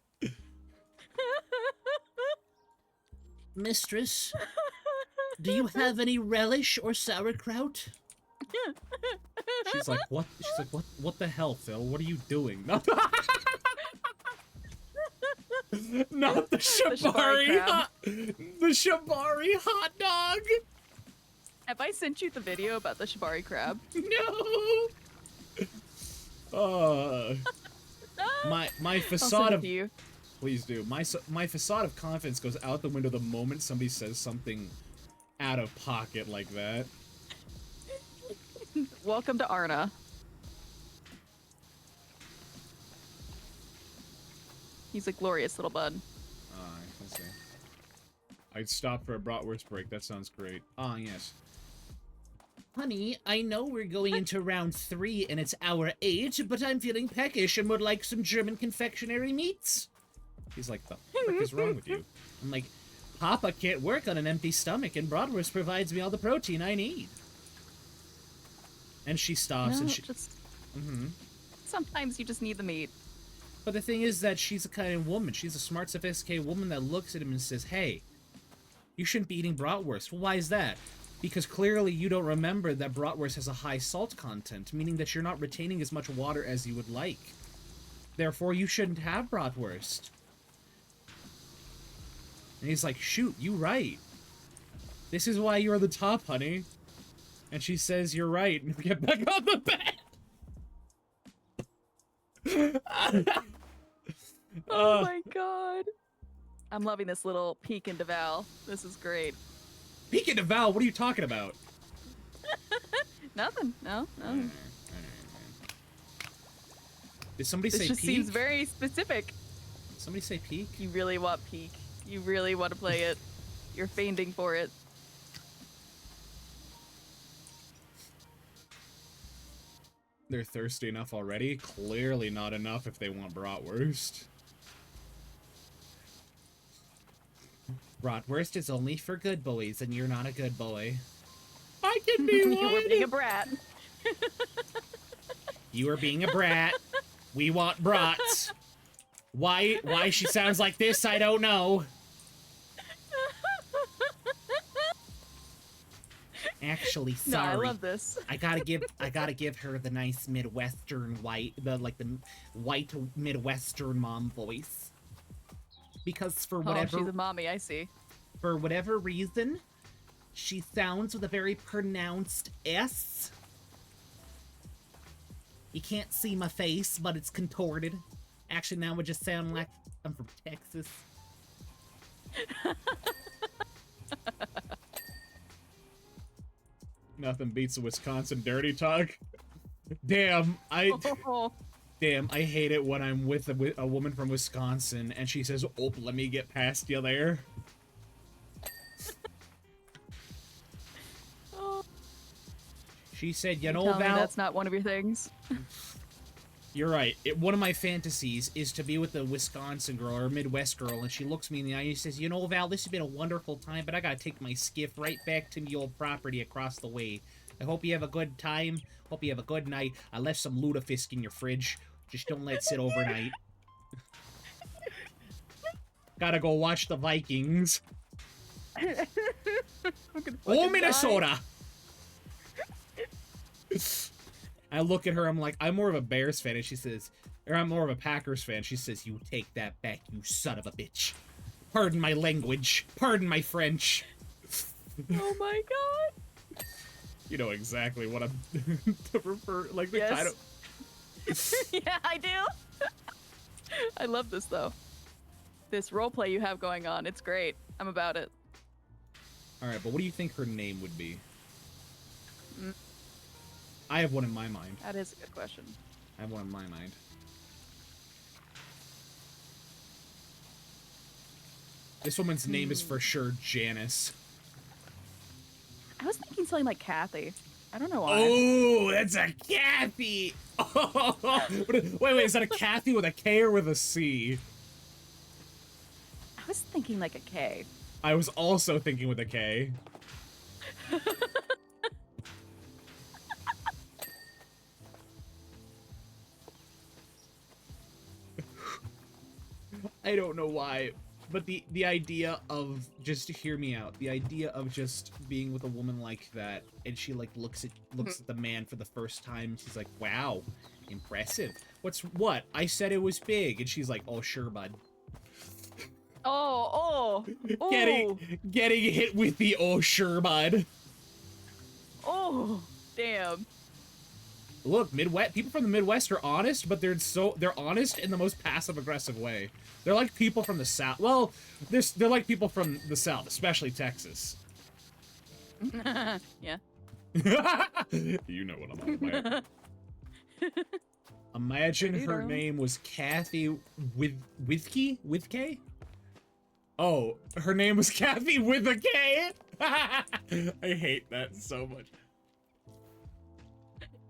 Mistress, do you have any relish or sauerkraut? She's like, what? She's like, what the hell, Phil? What are you doing? Not the Shibari the Shibari hot dog. Have I sent you the video about the Shibari crab? No. My facade of you. Please do. My facade of confidence goes out the window the moment somebody says something out of pocket like that. Welcome to Arna. He's a glorious little bud. I see. I'd stop for a bratwurst break. That sounds great. Ah, yes. Honey, I know we're going into round 3 and it's hour 8, but I'm feeling peckish and would like some German confectionery meats. He's like, the frick is wrong with you? I'm like, Papa can't work on an empty stomach, and bratwurst provides me all the protein I need. And she stops, No, and she... just Mhm. sometimes you just need the meat. But the thing is that she's a kind of woman. She's a smart, sophisticated woman that looks at him and says, hey, you shouldn't be eating bratwurst. Well, why is that? Because clearly you don't remember that bratwurst has a high salt content, meaning that you're not retaining as much water as you would like. Therefore, you shouldn't have bratwurst. And he's like, shoot, you right. This is why you're the top, honey. And she says, you're right. And we get back on the bed. Oh my god. I'm loving this little peek into Val. This is great. Peek into Val, what are you talking about? Nothing. No. Did somebody This say just peek? seems very specific. Did somebody say peek? You really want peek. You really want to play it. You're fiending for it. They're thirsty enough already? Clearly not enough if they want bratwurst. Bratwurst is only for good boys, and you're not a good boy. I can be You one! were being a brat. You are being a brat. We want brats. Why she sounds like this, I don't know. Actually, No, I sorry. love this. I gotta give her the nice Midwestern white, the white Midwestern mom voice. Because for Oh, she's a whatever mommy, I see. reason, she sounds with a very pronounced S. You can't see my face, but it's contorted. Actually, now it would just sound like I'm from Texas. Nothing beats a Wisconsin dirty talk. Damn, I hate it when I'm with a woman from Wisconsin and she says, "Oh, let me get past you there." She said, you You know, tell me Val, that's not one of your things. you're right. One of my fantasies is to be with a Wisconsin girl or a Midwest girl, and she looks me in the eye and she says, you know, Val, this has been a wonderful time, but I gotta take my skiff right back to the old property across the way. I hope you have a good time. Hope you have a good night. I left some lutefisk in your fridge. Just don't let it sit overnight. Gotta go watch the Vikings. Oh, Minnesota! I look at her, I'm like, I'm more of a Bears fan, and she says, or I'm more of a Packers fan. She says, you take that back, you son of a bitch. Pardon my language. Pardon my French. Oh my god. You know exactly what I'm to refer, like the Yes. title. Yeah, I do. I love this though. This roleplay you have going on, it's great. I'm about it. Alright, but what do you think her name would be? Mm. I have one in my mind. That is a good question. I have one in my mind. This woman's name is for sure Janice. I was thinking something like Kathy. I don't know why. Oh, that's a Kathy! Oh, wait, is that a Kathy with a K or with a C? I was thinking like a K. I was also thinking with a K. I don't know why, but the idea of, just hear me out, the idea of just being with a woman like that, and she like looks at the man for the first time, she's like, wow, impressive. What? I said it was big, and she's like, oh sure, bud. Oh. Getting hit with the oh sure, bud. Oh, damn. Look, people from the Midwest are honest, but they're honest in the most passive aggressive way. They're like people from the South. Well, they're like people from the South, especially Texas. Yeah. You know what I'm on about. Imagine Pretty her darling. name was Kathy with K? Oh, her name was Kathy with a K? I hate that so much.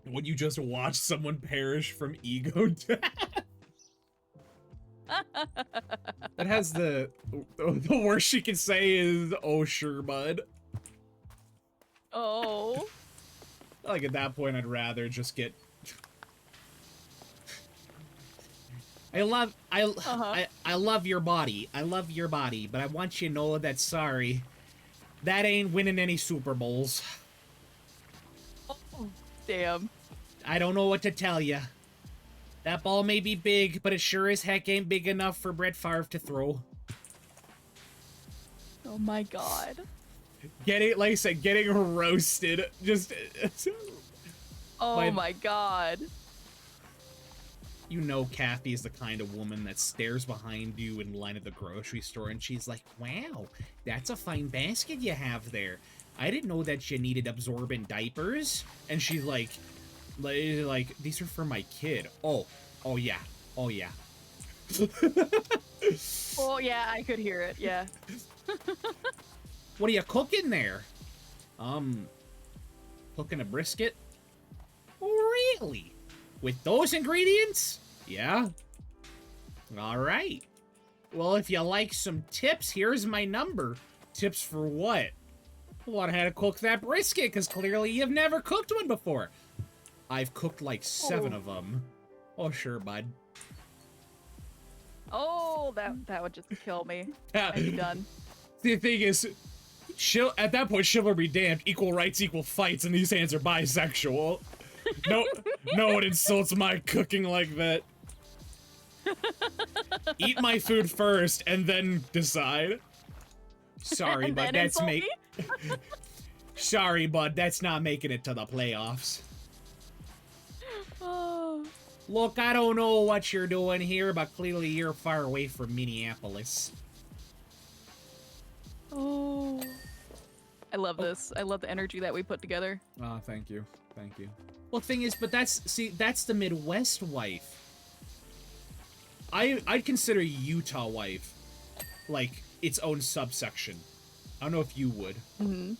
When you just watch someone perish from ego death. That has the worst she can say is, oh sure, bud. Oh. Like at that point, I'd rather just get. I love your body. I love your body, but I want you to know that sorry, that ain't winning any Super Bowls. Oh, damn. I don't know what to tell you. That ball may be big, but it sure as heck ain't big enough for Brett Favre to throw. Oh my god. Getting, like I said, getting roasted. Just. Oh my god. You know Kathy is the kind of woman that stares behind you in line at the grocery store and she's like, wow, that's a fine basket you have there. I didn't know that you needed absorbent diapers. And she's like, these are for my kid. Oh yeah. Oh yeah. Oh yeah, I could hear it, yeah. What are you cooking there? Cooking a brisket? Really? With those ingredients? Yeah. All right. Well, if you like some tips, here's my number. Tips for what? Well, on how to cook that brisket, because clearly you've never cooked one before. I've cooked like 7 of them. Oh, sure, bud. Oh, that would just kill me. I'd be done. The thing is, at that point, chivalry damned, equal rights, equal fights, and these hands are bisexual. No one insults my cooking like that. Eat my food first, and then decide. Sorry, but that's Sorry, bud, that's not making it to the playoffs. Oh. Look, I don't know what you're doing here, but clearly you're far away from Minneapolis. Oh. I love this. I love the energy that we put together. Oh, thank you. Thank you. Well, thing is, but that's the Midwest wife. I'd consider Utah wife like its own subsection. I don't know if you would. Mm-hmm.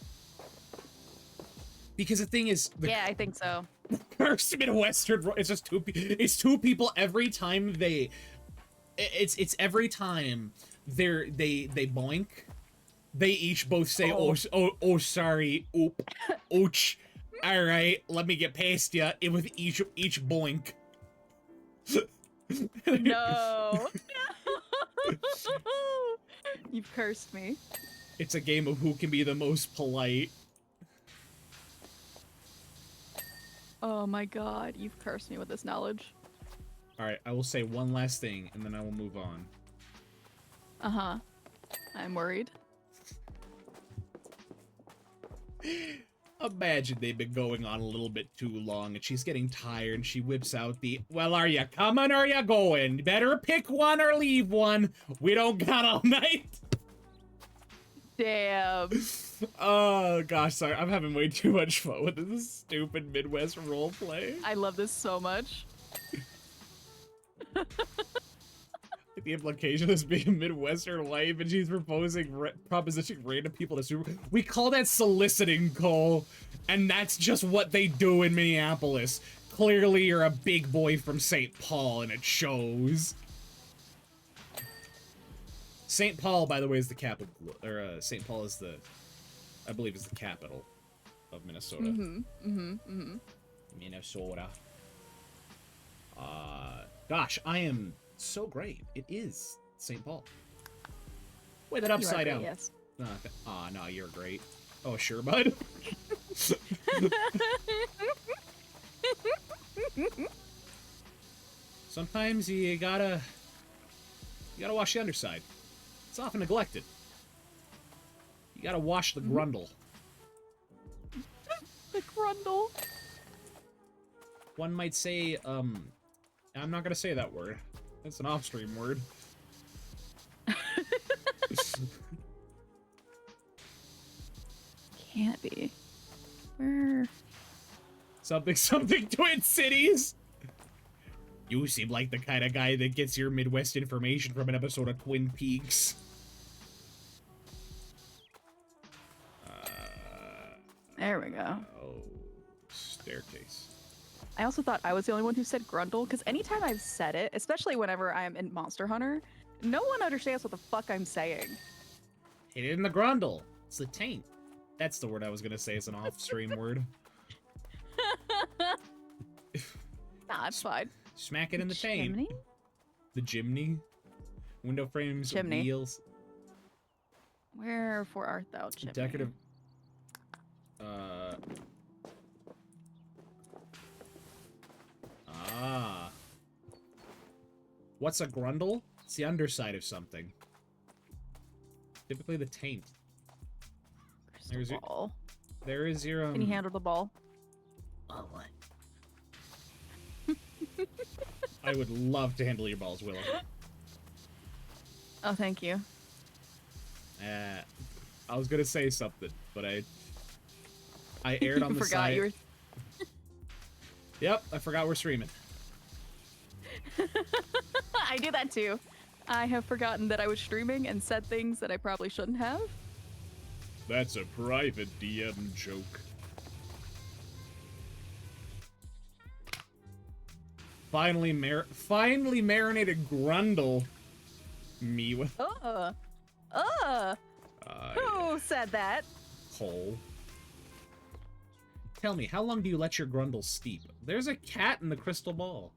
Because the thing is, Yeah, I think so. first Midwestern, it's just it's two people every time it's every time they boink, they each both say, oh sorry, oop, ouch. All right, let me get past ya. With each boink. No. You've cursed me. It's a game of who can be the most polite. Oh my god, you've cursed me with this knowledge. All right, I will say one last thing, and then I will move on. Uh-huh. I'm worried. Imagine they've been going on a little bit too long, and she's getting tired, and she whips out the, well, are you coming or are you going? Better pick one or leave one. We don't got all night. Damn. Oh, gosh, sorry. I'm having way too much fun with this stupid Midwest roleplay. I love this so much. The implication of this being a Midwestern life, and she's propositioning random people to super. We call that soliciting, Cole, and that's just what they do in Minneapolis. Clearly, you're a big boy from St. Paul, and it shows. St. Paul, by the way, is the capital, or St. Paul is I believe, is the capital of Minnesota. Minnesota. Gosh, I am so great. It is St. Paul. Wait, that upside down. Yes. No, you're great. Oh, sure, bud. Sometimes you gotta wash the underside. It's often neglected. You gotta wash the grundle. The grundle. One might say, I'm not gonna say that word. That's an off-stream word. Can't be. Where? Something Twin Cities! You seem like the kind of guy that gets your Midwest information from an episode of Twin Peaks. There we go. Oh, staircase. I also thought I was the only one who said Grundle, because anytime I've said it, especially whenever I'm in Monster Hunter, no one understands what the fuck I'm saying. Hit it in the grundle. It's the taint. That's the word I was gonna say as an off-stream word. Nah, it's fine. Smack it in the taint. Chimney? The chimney. Window frames, Chimney. wheels. Wherefore art thou, chimney? Decorative. What's a grundle? It's the underside of something. Typically the taint. There's your, Ball. there is your Can you handle the ball? Oh, what? I would love to handle your balls, Willow. Oh, thank you. I was gonna say something, but I aired on the Forgot side. you were. Yep, I forgot we're streaming. I do that too. I have forgotten that I was streaming and said things that I probably shouldn't have. That's a private DM joke. Finally marinated grundle. Me with Who said that? hole. Tell me, how long do you let your grundle steep? There's a cat in the crystal ball.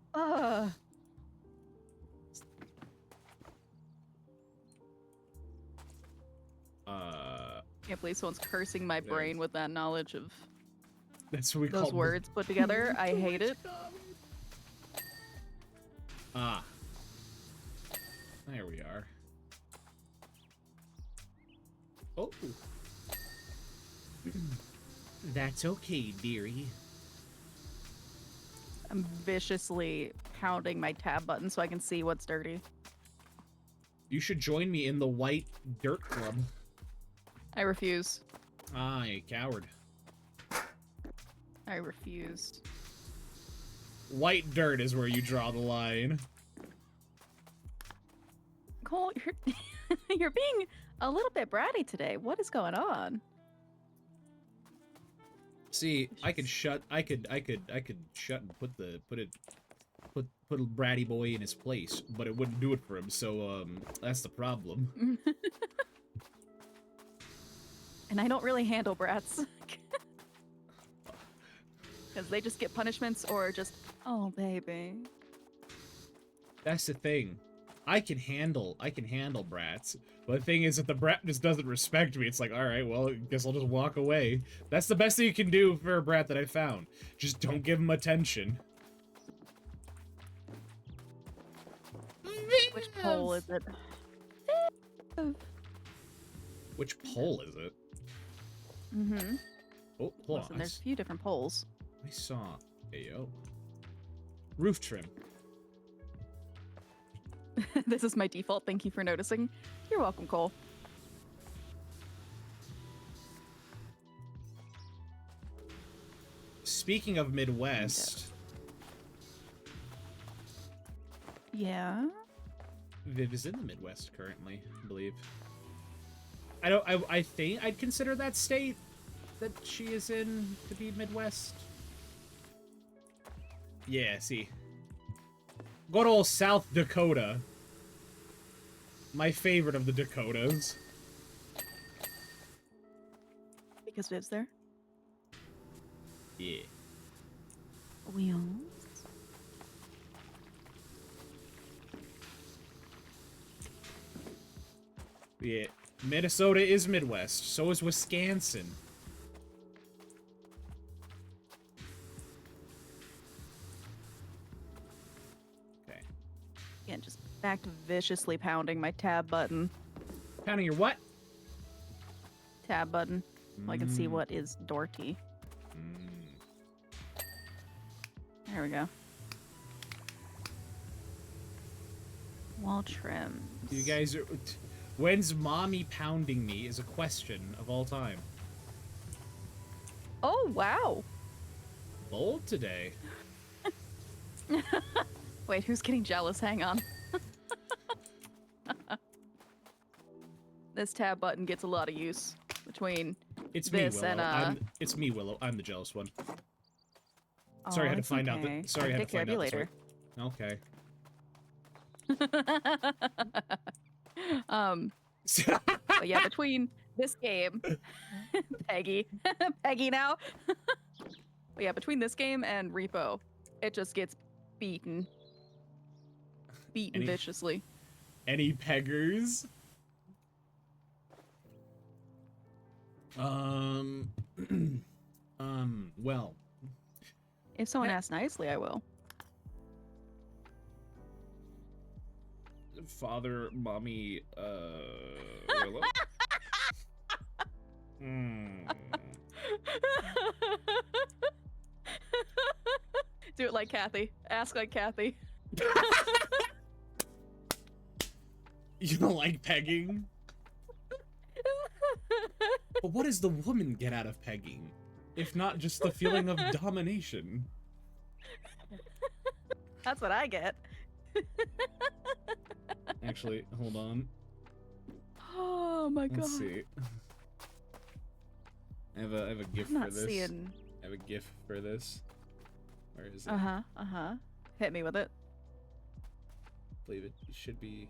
Can't believe someone's cursing my Yes. brain with that knowledge of That's what we those call words put together. I hate it. Ah. There we are. Oh. That's okay, dearie. I'm viciously pounding my tab button so I can see what's dirty. You should join me in the white dirt club. I refuse. Ah, you coward. I refuse. White dirt is where you draw the line. Cole, you're being a little bit bratty today. What is going on? See, I could shut and put a bratty boy in his place, but it wouldn't do it for him, so that's the problem. And I don't really handle brats. Because they just get punishments or just, oh, baby. That's the thing. I can handle brats, but the thing is, if the brat just doesn't respect me, it's like, all right, well, I guess I'll just walk away. That's the best thing you can do for a brat that I found. Just don't give him attention. Which pole is it? Which pole is it? Mm-hmm. Oh, hold Listen, on. there's a few different poles. I saw. Ayo. Roof trim. This is my default. Thank you for noticing. You're welcome, Cole. Speaking of Midwest, Yeah. Viv is in the Midwest currently, I believe. I think I'd consider that state that she is in to be Midwest. Yeah, see. Good old South Dakota. My favorite of the Dakotas. Because Viv's there. Yeah. Wheels. Yeah. Minnesota is Midwest. So is Wisconsin. Okay. Again, just back to viciously pounding my tab button. Pounding your what? Tab button. So I can see Mm. what is Dorty. There we go. Wall trim. You guys are... When's mommy pounding me is a question of all time. Oh, wow. Bold today. Wait, who's getting jealous? Hang on. This tab button gets a lot of use between It's me, this Willow. and It's me, Willow. I'm the jealous one. Sorry, I had to it's find out. okay. Sorry, I I'll had to take care find of you out. later. Okay. But yeah, between this game, Peggy, Peggy now. But yeah, between this game and Repo, it just gets beaten Any- viciously. Any peggers? Well, If someone asks nicely, I will. father, mommy, Willow. Do it like Kathy. Ask like Kathy. You don't like pegging? But what does the woman get out of pegging? If not just the feeling of domination? That's what I get. Actually, hold on. Oh my god. Let's see. I have a gift I'm not for this. seeing. I have a gift for this. Where is it? Uh huh. Hit me with it. I believe it should be.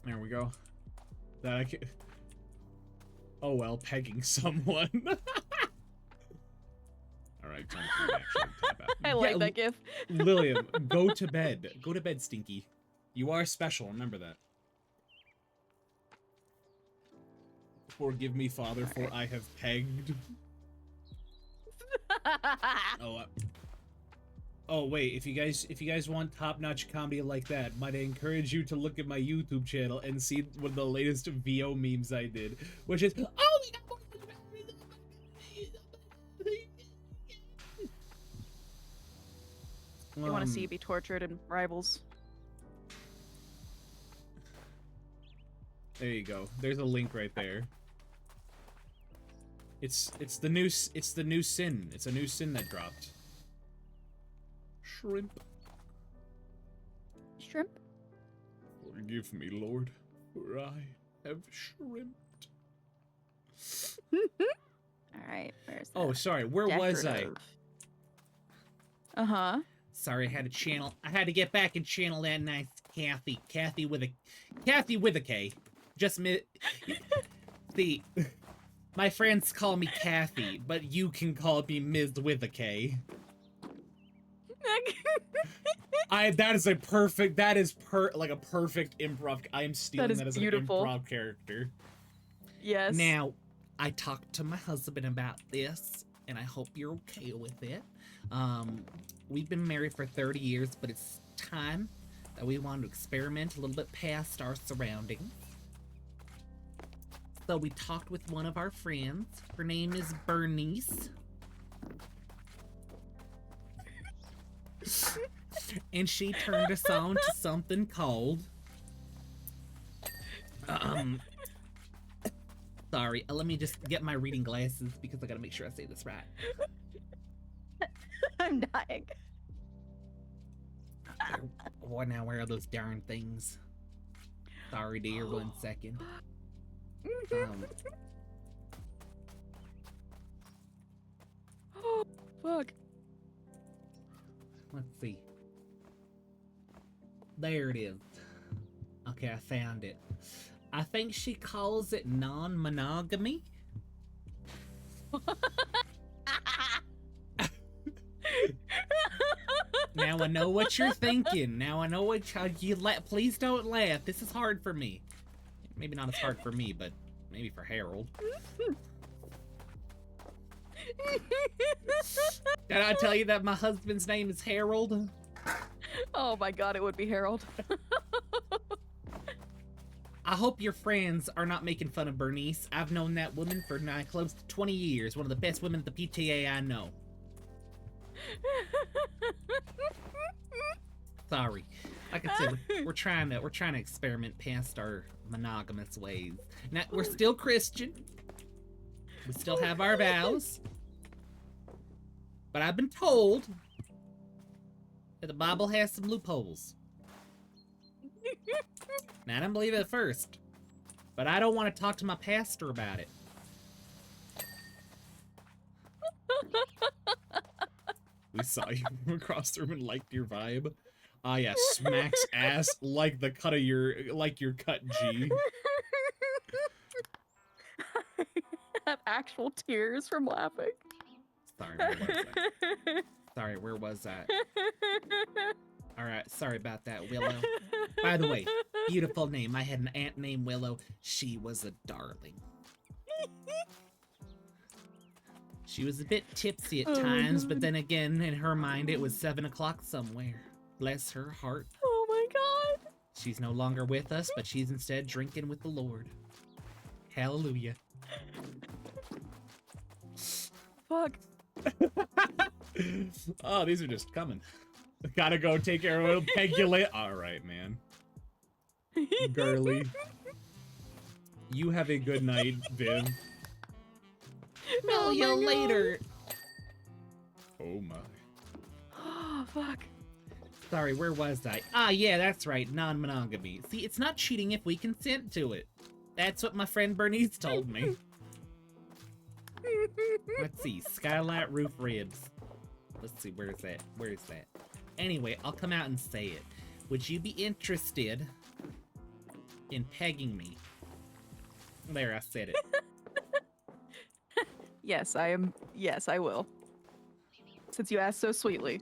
There we go. That I can. Oh well, pegging someone. All right, time for me to actually tap out. I like that gif. Lillian, go to bed. Go to bed, Stinky. You are special. Remember that. Forgive me, Father, for I have pegged. Oh wait, if you guys want top-notch comedy like that, might I encourage you to look at my YouTube channel and see one of the latest VO memes I did, which is You want to see you be tortured in Rivals? There you go. There's a link right there. It's the new sin. It's a new sin that dropped. Shrimp. Shrimp? Forgive me, Lord, for I have shrimped. Alright, where's that? Oh, sorry. Where was I? Uh-huh. Sorry, I had to get back and channel that nice Kathy. Kathy with a K. Just see, my friends call me Kathy, but you can call me Ms. with a K. That is perfect improv. I am stealing is that as beautiful. an improv character. Yes. Now, I talked to my husband about this, and I hope you're okay with it. We've been married for 30 years, but it's time that we want to experiment a little bit past our surroundings. So we talked with one of our friends. Her name is Bernice. And she turned us on to something called sorry, let me just get my reading glasses because I gotta make sure I say this right. I'm dying. Where are those darn things? Sorry, dear, 1 second. Fuck. Let's see. There it is. Okay, I found it. I think she calls it non-monogamy. Now I know what you're thinking. Now I know what you please don't laugh. This is hard for me. Maybe not as hard for me, but maybe for Harold. Did I tell you that my husband's name is Harold? Oh my god, it would be Harold. I hope your friends are not making fun of Bernice. I've known that woman for close to 20 years. One of the best women at the PTA I know. Sorry. Like I said, we're trying to experiment past our monogamous ways. Now, we're still Christian. We still have our vows. But I've been told that the Bible has some loopholes. Now, I don't believe it at first, but I don't want to talk to my pastor about it. We saw you from across the room and liked your vibe. Ah, yeah, smacks ass like the cut of your, like your cut G. I have actual tears from laughing. Sorry, where was that? Sorry, where was that? Alright, sorry about that, Willow. By the way, beautiful name. I had an aunt named Willow. She was a darling. She was a bit tipsy at times, but then again, in her mind, it was 7 o'clock somewhere. Bless her heart. Oh my god. She's no longer with us, but she's instead drinking with the Lord. Hallelujah. Fuck. Oh, these are just coming. Gotta go take care of it. Pegulate. Alright, man. Girly. You have a good night, Vim. Oh See you my God. later. Oh my. Oh, fuck. Sorry, where was I? Ah, yeah, that's right. Non-monogamy. See, it's not cheating if we consent to it. That's what my friend Bernice told me. Let's see. Skylight roof ribs. Let's see, where's that? Where's that? Anyway, I'll come out and say it. Would you be interested in pegging me? There, I said it. Yes, I am. Yes, I will. Since you asked so sweetly.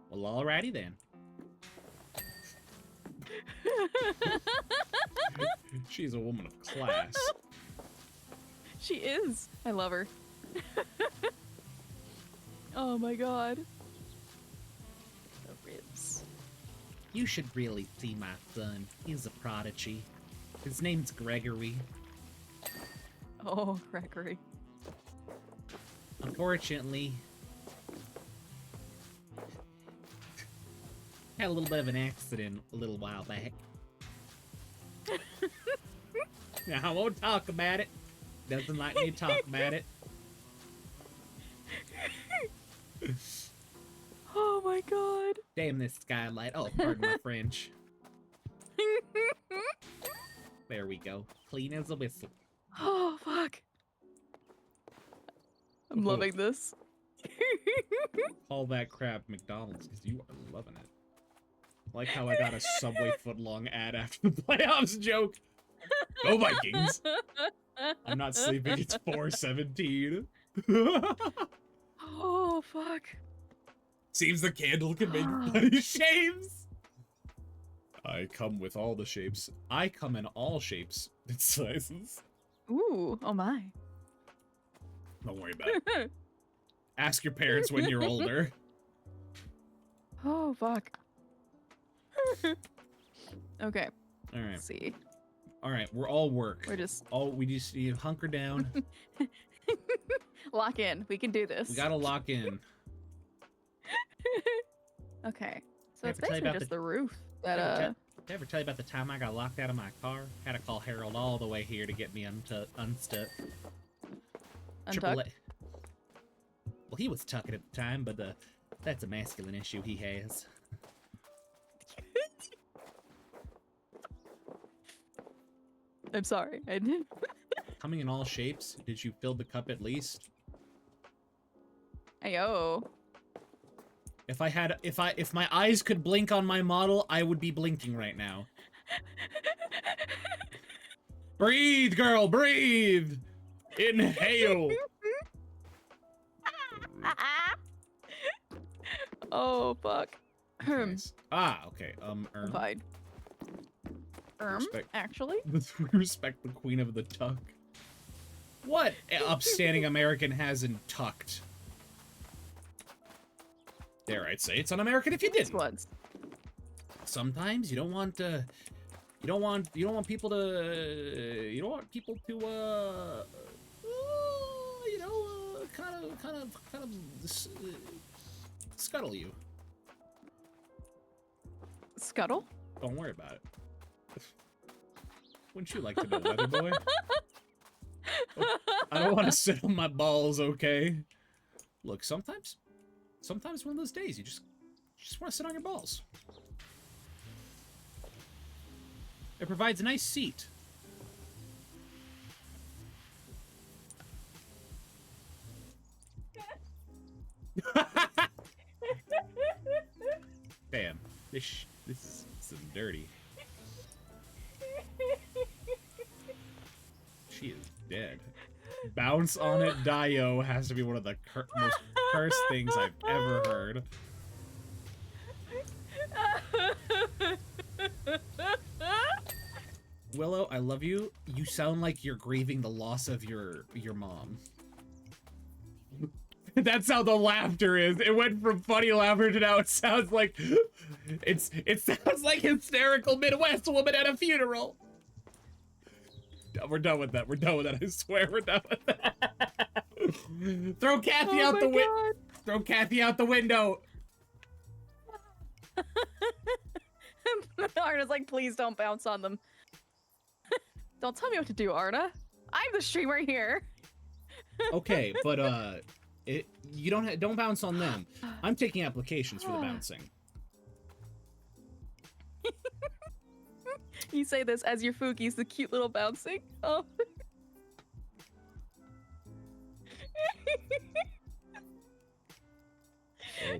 Well, alrighty then. She's a woman of class. She is. I love her. Oh my god. The ribs. You should really see my son. He's a prodigy. His name's Gregory. Oh, Gregory. Unfortunately, had a little bit of an accident a little while back. Now, I won't talk about it. Doesn't like me to talk about it. Oh my god. Damn this skylight. Oh, pardon my French. There we go. Clean as a whistle. Oh, fuck. I'm Oh. loving this. All that crap McDonald's, because you are loving it. Like how I got a Subway footlong ad after the playoffs joke. Go Vikings! I'm not sleeping, it's 4:17. Oh, fuck. Seems the candle can make funny shapes. I come with all the shapes. I come in all shapes and sizes. Ooh, oh my. Don't worry about it. Ask your parents when you're older. Oh, fuck. Okay, Alright. let's see. Alright, we're all work. We're just We just need to hunker down. lock in. We can do this. We gotta lock in. Okay. So Can I it's ever tell you basically about just the- the roof that Did I ever tell you about the time I got locked out of my car? Had to call Harold all the way here to get me unstuck. Triple untucked. A. Well, he was tucking at the time, but that's a masculine issue he has. I'm sorry. I didn't. Coming in all shapes, did you fill the cup at least? Ayo. If my eyes could blink on my model, I would be blinking right now. Breathe, girl, breathe! Inhale! Oh, fuck. Nice. Ah, okay, Fine. Respect. Actually? We respect the queen of the tuck. What upstanding American hasn't tucked? Dare I say it's un-American if you This didn't. one's. Sometimes you don't want people to kind of scuttle you. Scuttle? Don't worry about it. Wouldn't you like to know, weather boy? Oh, I don't want to sit on my balls, okay? Look, sometimes one of those days you just want to sit on your balls. It provides a nice seat. Damn, this is some dirty. She is dead. Bounce on it, Dio has to be one of the most cursed things I've ever heard. Willow, I love you. You sound like you're grieving the loss of your mom. That's how the laughter is. It went from funny laughter to now it sounds like it sounds like hysterical Midwest woman at a funeral. We're done with that. We're done with that. I swear we're done with that. Throw Kathy out the window. Throw Kathy out the window. Arna's like, please don't bounce on them. Don't tell me what to do, Arna. I'm the streamer here. Okay, but you don't bounce on them. I'm taking applications for the bouncing. You say this as your Fuki's the cute little bouncing. Oh.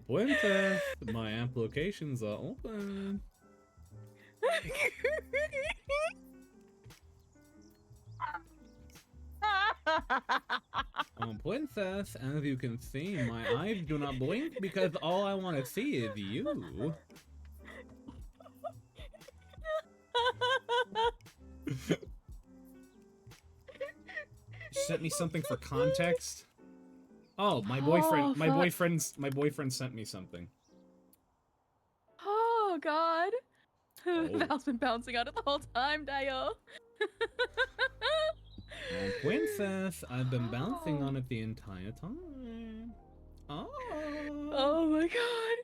Open. My applications are open. Princess, as you can see, my eyes do not blink because all I want to see is you. Sent me something for context. Oh, my boyfriend, my boyfriend sent me something. Oh God. Oh. Val's been bouncing on it the whole time, Dio. Princess, I've been bouncing on it the entire time. Oh. Oh my God.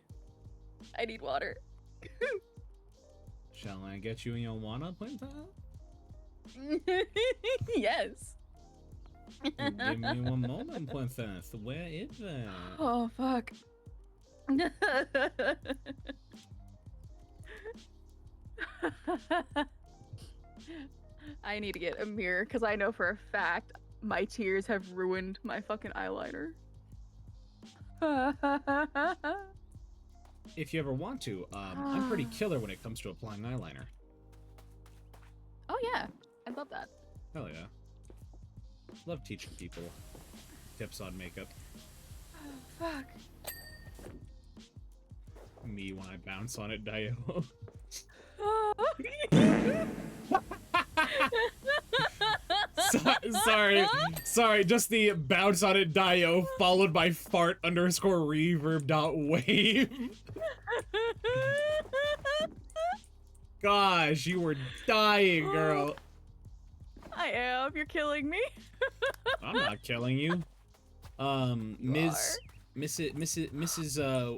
I need water. Shall I get you your water, Princess? Yes. Give me one moment, Princess. Where is that? Oh fuck. I need to get a mirror because I know for a fact my tears have ruined my fucking eyeliner. If you ever want to, I'm pretty killer when it comes to applying eyeliner. Oh yeah, I love that. Hell yeah. Love teaching people tips on makeup. Oh, fuck. Me when I bounce on it, Dio. Sorry, just the bounce on it, Dio, followed by fart _ reverb dot wave. Gosh, you were dying, girl. I am. You're killing me. I'm not killing you. Mrs.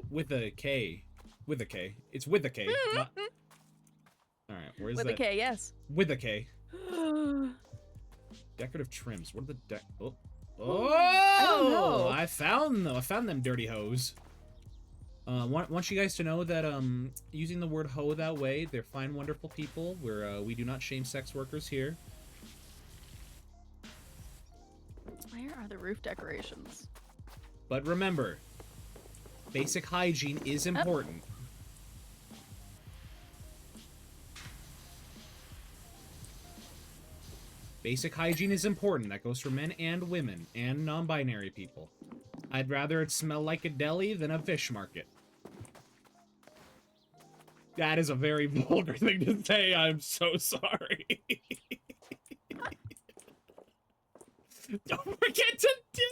With a K. With a K. It's with a K. Not... Alright, where's that? With a K, yes. With a K. Decorative trims. What are the Oh! I don't know. I found them. I found them dirty hoes. Want you guys to know that using the word hoe that way, they're fine, wonderful people. We do not shame sex workers here. Where are the roof decorations? But remember, basic hygiene is important. Basic hygiene is important. That goes for men and women and non-binary people. I'd rather it smell like a deli than a fish market. That is a very vulgar thing to say. I'm so sorry. Don't forget to do.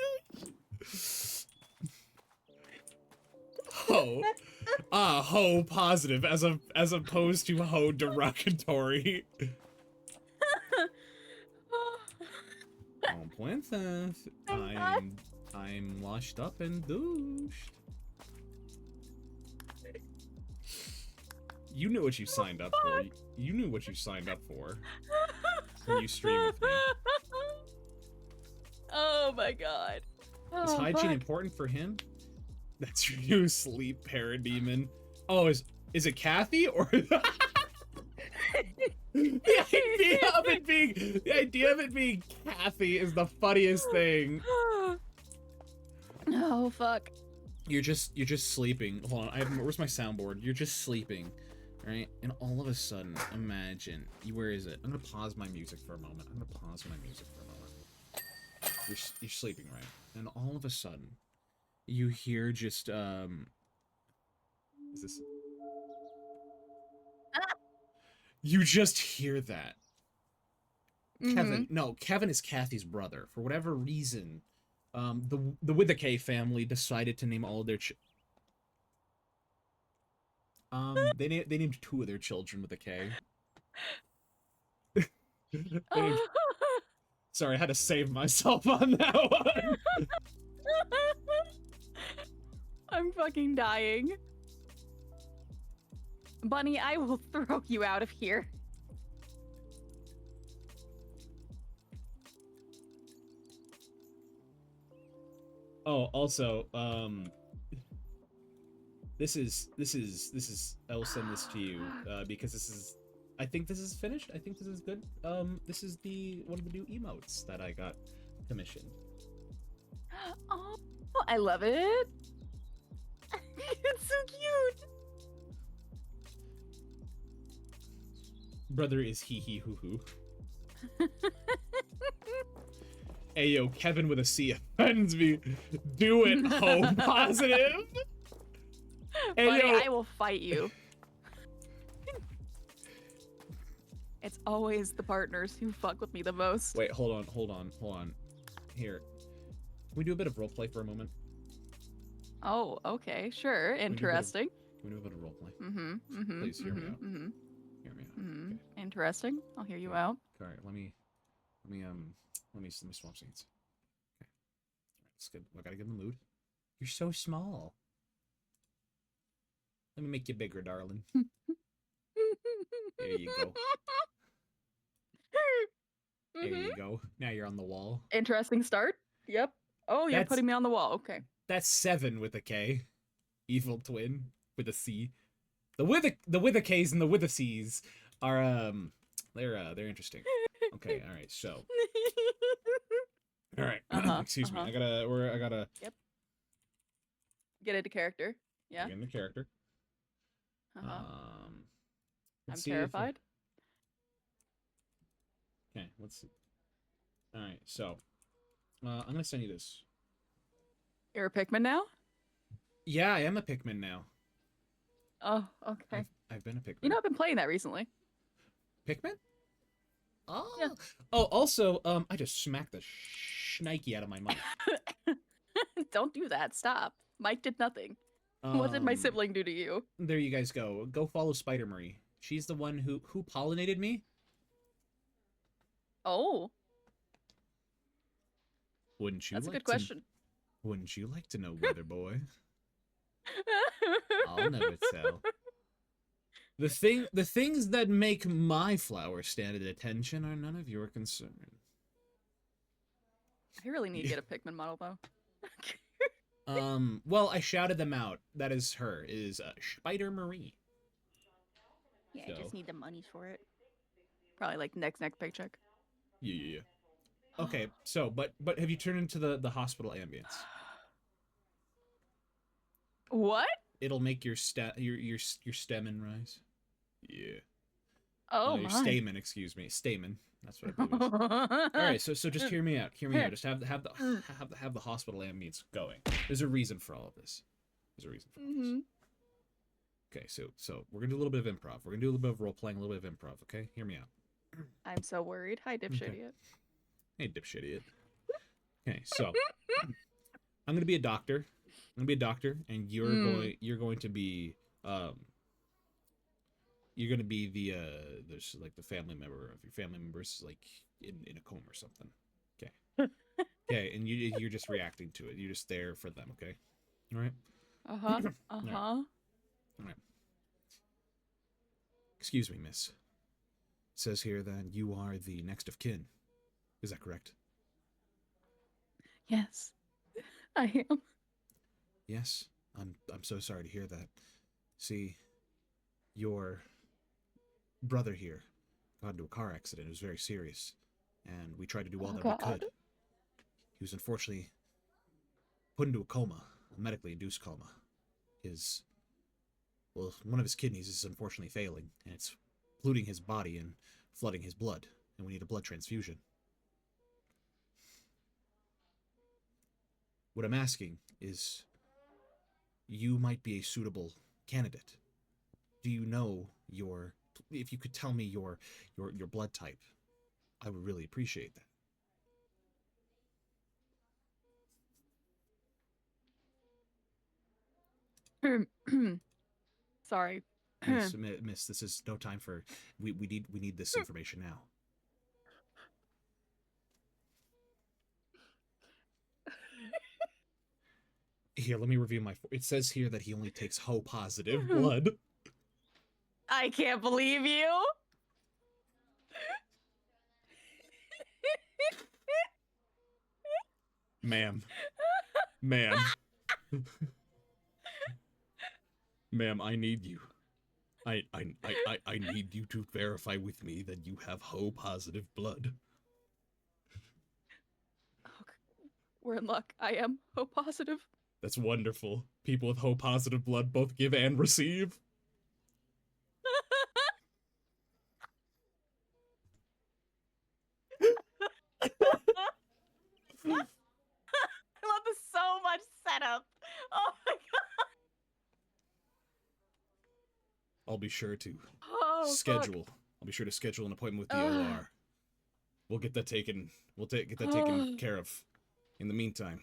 Ho. Ho positive as opposed to ho derogatory. Oh, princess, I'm washed up and douched. You knew what you signed up for. You knew what you signed up for when you stream with me. Oh my God. Is hygiene important for him? That's your new sleep parademon. Oh, is it Kathy or? The idea of it being Kathy is the funniest thing. Oh fuck. You're just sleeping. Hold on, where's my soundboard? You're just sleeping, right? And all of a sudden, imagine where is it? I'm gonna pause my music for a moment. You're sleeping, right? And all of a sudden, you hear just is this? You just hear that. Kevin, no, Kevin is Kathy's brother. For whatever reason, the With the K family decided to name all of their they named 2 of their children with a K. Sorry, I had to save myself on that one. I'm fucking dying. Bunny, I will throw you out of here. Oh, also, this is I will send this to you because this is, I think this is finished. I think this is good. This is one of the new emotes that I got commissioned. Oh, I love it. It's so cute. Brother is hee hee hoo hoo. Hey yo, Kevin with a C offends me. Do it, ho positive. Hey Bunny, yo, I will fight you. It's always the partners who fuck with me the most. wait, hold on. Here, can we do a bit of roleplay for a moment? Oh, okay, sure. Interesting. Can we do a bit of roleplay? Mm-hmm. Please hear me out. Hear me out. Okay. Interesting. I'll hear you out. All right, let me swap seats. Okay. All right, that's good. I gotta get in the mood. You're so small. Let me make you bigger, darling. There you go. There you go. Now you're on the wall. Interesting start. Yep. Oh, you're That's- putting me on the wall. Okay. That's 7 with a K. Evil twin with a C. The with a K's and the with a C's are they're interesting. Okay, all right. So, all right. Excuse me. I gotta Yep. Get into character. Yeah. get into character. Uh-huh. Um, I'm let's see if- terrified. Okay, let's see. All right, so I'm gonna send you this. You're a Pikmin now? Yeah, I am a Pikmin now. Oh, okay. I've been a Pikmin. You know, I've been playing that recently. Pikmin? Oh. Yeah. Oh, also, I just smacked the shnikey out of my mic. Don't do that. Stop. Mike did nothing. What did my Um, sibling do to you? There you guys go. Go follow Spider Marie. She's the one who pollinated me. Oh, Wouldn't you? that's a like good question. Wouldn't you like to know, Weather Boy? I'll never tell. The things that make my flower stand at attention are none of your concern. I really need to get a Pikmin model though. Well, I shouted them out. That is her. It is Spider Marie. Yeah, I So- just need the monies for it. Probably like next paycheck. Yeah. Okay, so but have you turned into the hospital ambience? What? It'll make your stamen rise. Yeah. Oh Your my. stamen, excuse me. Stamen. That's what I believe. It is. All right, so just hear me out. Hear me out. Just have the hospital ambience going. There's a reason for all of this. There's a reason for all this. Mhm. Okay, so we're gonna do a little bit of improv. We're gonna do a little bit of role playing, a little bit of improv. Okay, hear me out. I'm so worried. Hi, dipshit. Okay. Hey, dipshit idiot. Okay, so I'm gonna be a doctor. I'm gonna be a doctor, and you're going to be you're gonna be the there's like the family member of your family members like in a coma or something. Okay. Okay, and you're just reacting to it. You're just there for them. Okay. All right. Uh-huh. Uh-huh. All right. Excuse me, miss. It says here that you are the next of kin. Is that correct? Yes. I am. Yes. I'm so sorry to hear that. See, your brother here got into a car accident. It was very serious, and we tried to do all Oh, that God. we could. He was unfortunately put into a coma, a medically induced coma. One of his kidneys is unfortunately failing, and it's polluting his body and flooding his blood, and we need a blood transfusion. What I'm asking is, you might be a suitable candidate. Do you know if you could tell me your blood type, I would really appreciate that. Sorry. Miss, this is no time for, we need this information now. Here, let me review it says here that he only takes Ho positive blood. I can't believe you. Ma'am, I need you. I need you to verify with me that you have Ho positive blood. We're in luck. I am O positive. That's wonderful. People with Ho positive blood both give and receive. I love this so much setup. Oh my god. I'll be sure to schedule. I'll be sure to schedule an appointment with the OR. We'll get that taken. Get that taken care of. In the meantime,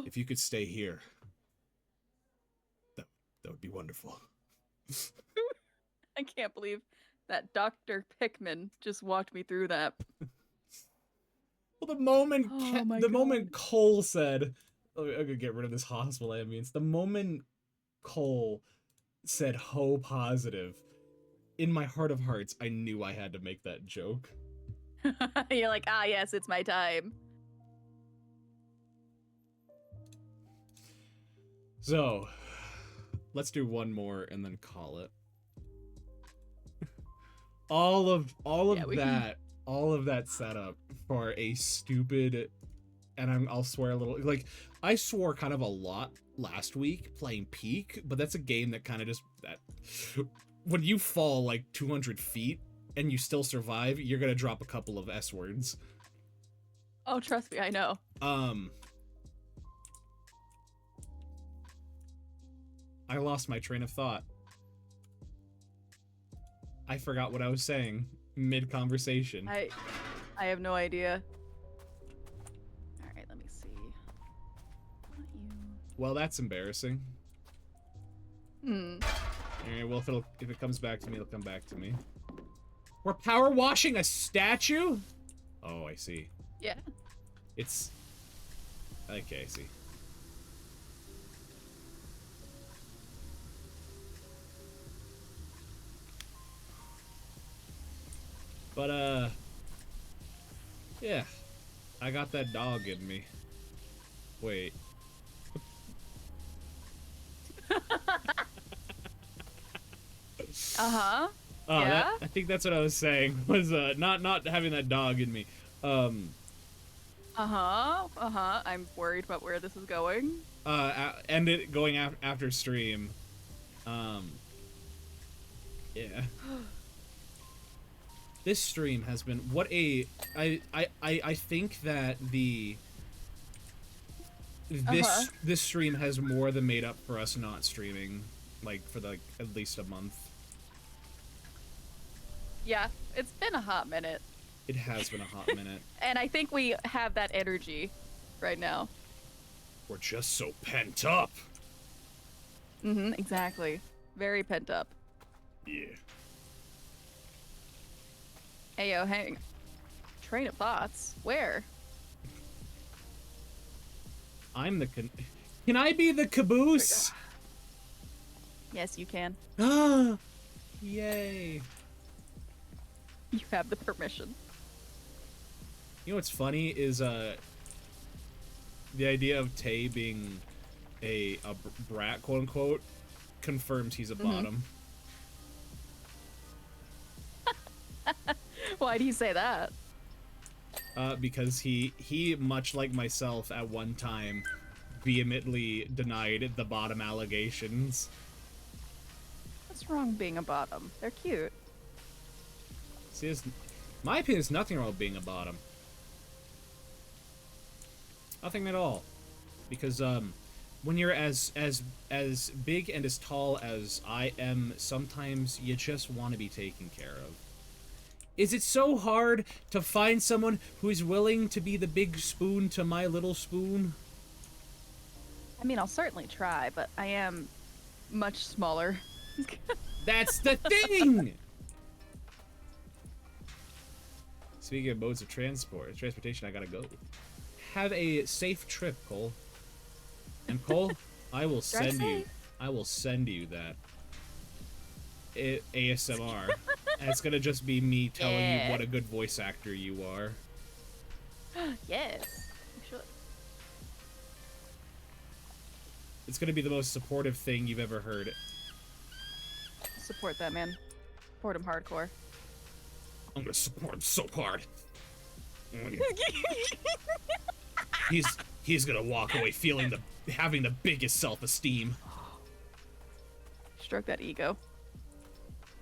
if you could stay here, that would be wonderful. I can't believe that Dr. Pickman just walked me through that. Well, the moment God. Cole said, "Oh, I'm gonna get rid of this hospital ambience," the moment Cole said Ho positive, in my heart of hearts, I knew I had to make that joke. You're like, yes, it's my time. So, let's do one more and then call it. all of that setup for a stupid, and I'll swear a little, like, I swore kind of a lot last week playing Peak, but that's a game that kind of just, when you fall like 200 feet and you still survive, you're gonna drop a couple of S words. Oh, trust me, I know. I lost my train of thought. I forgot what I was saying mid-conversation. I have no idea. All right, let me see. Not you. Well, that's embarrassing. Alright, well, if it comes back to me, it'll come back to me. We're power washing a statue? Oh, I see. Yeah. It's... Okay, I see. But, yeah. I got that dog in me. Wait. Uh-huh. Oh, Yeah? I think that's what I was saying, was, not having that dog in me. I'm worried about where this is going. And it going after stream. Yeah. This stream has been I think that this stream has more than made up for us not streaming, like, for like at least a month. Yeah, it's been a hot minute. It has been a hot minute. And I think we have that energy right now. We're just so pent up. Exactly. Very pent up. Yeah. Hey, yo, hang. Train of thoughts. Where? I'm the Can I be the caboose? Yes, you can. Ah! Yay. You have the permission. You know what's funny is the idea of Tay being a brat, quote unquote, confirms he's a bottom. Why do you say that? Because he, much like myself at one time, vehemently denied the bottom allegations. What's wrong being a bottom? They're cute. See, my opinion is nothing wrong with being a bottom. Nothing at all. Because, when you're as big and as tall as I am, sometimes you just want to be taken care of. Is it so hard to find someone who is willing to be the big spoon to my little spoon? I mean, I'll certainly try, but I am much smaller. That's the thing! Speaking of modes of transportation, I gotta go. Have a safe trip, Cole. And Cole, I will send you that ASMR. And it's gonna just be me telling you what a good voice actor you are. Yes, you should. It's gonna be the most supportive thing you've ever heard. Support that man. Support him hardcore. I'm gonna support him so hard. He's gonna walk away having the biggest self-esteem. Stroke that ego.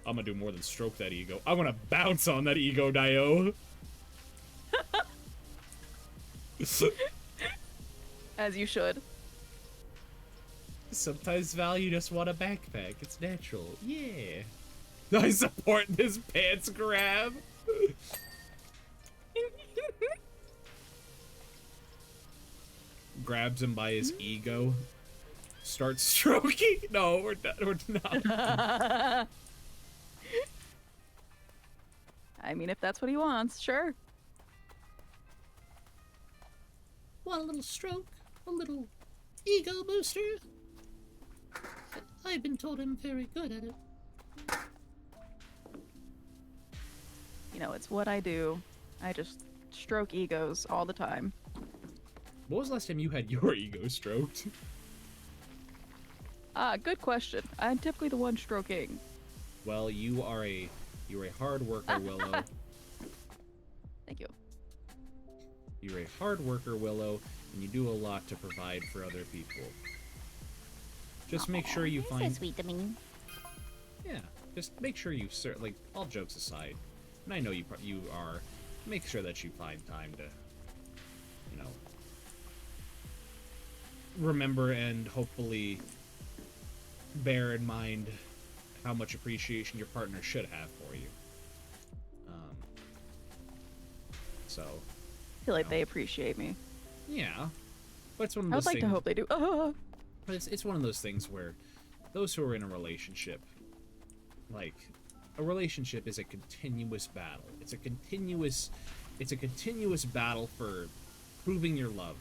I'm gonna do more than stroke that ego. I'm gonna bounce on that ego, Dio. As you should. Sometimes, Val, you just want a backpack. It's natural. Yeah. I support this pants grab. Grabs him by his ego. Starts stroking. No, we're not. I mean, if that's what he wants, sure. Want a little stroke? A little ego booster? I've been told I'm very good at it. You know, it's what I do. I just stroke egos all the time. What was the last time you had your ego stroked? Good question. I'm typically the one stroking. Well, you're a hard worker, Willow. Thank you. You're a hard worker, Willow, and you do a lot to provide for other people. Just make sure you find... So sweet to me. Yeah, just make sure you... Like, all jokes aside, and I know you are, make sure that you find time to, you know, remember and hopefully bear in mind how much appreciation your partner should have for you. So... I feel like they appreciate me. Yeah. But it's one of I those would like to things... hope they do. But it's one of those things where those who are in a relationship, like, a relationship is a continuous battle. It's a continuous battle for proving your love.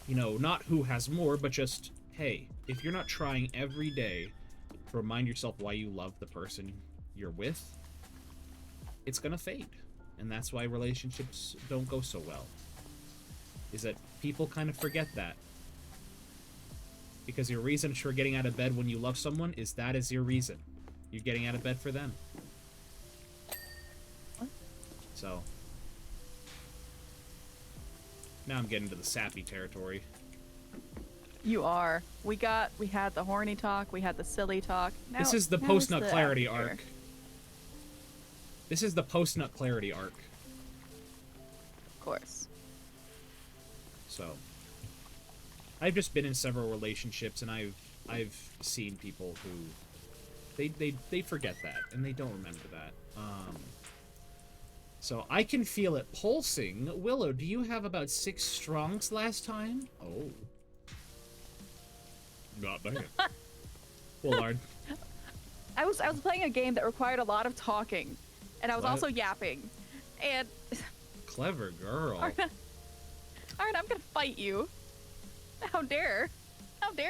You know, not who has more, but just, hey, if you're not trying every day to remind yourself why you love the person you're with, it's gonna fade. And that's why relationships don't go so well. Is that people kind of forget that. Because your reason for getting out of bed when you love someone is that is your reason. You're getting out of bed for them. What? So. Now I'm getting to the sappy territory. You are. We had the horny talk, we had the silly talk. Now, This is the now post-nut it's the clarity after. arc. This is the post-nut clarity arc. Of course. So. I've just been in several relationships, and I've seen people who they forget that and they don't remember that. So I can feel it pulsing. Willow, do you have about 6 strongs last time? Oh, not bad. Willard, I was playing a game that required a lot of talking, and I was What? also yapping. And clever girl. Alright, I'm gonna fight you. How dare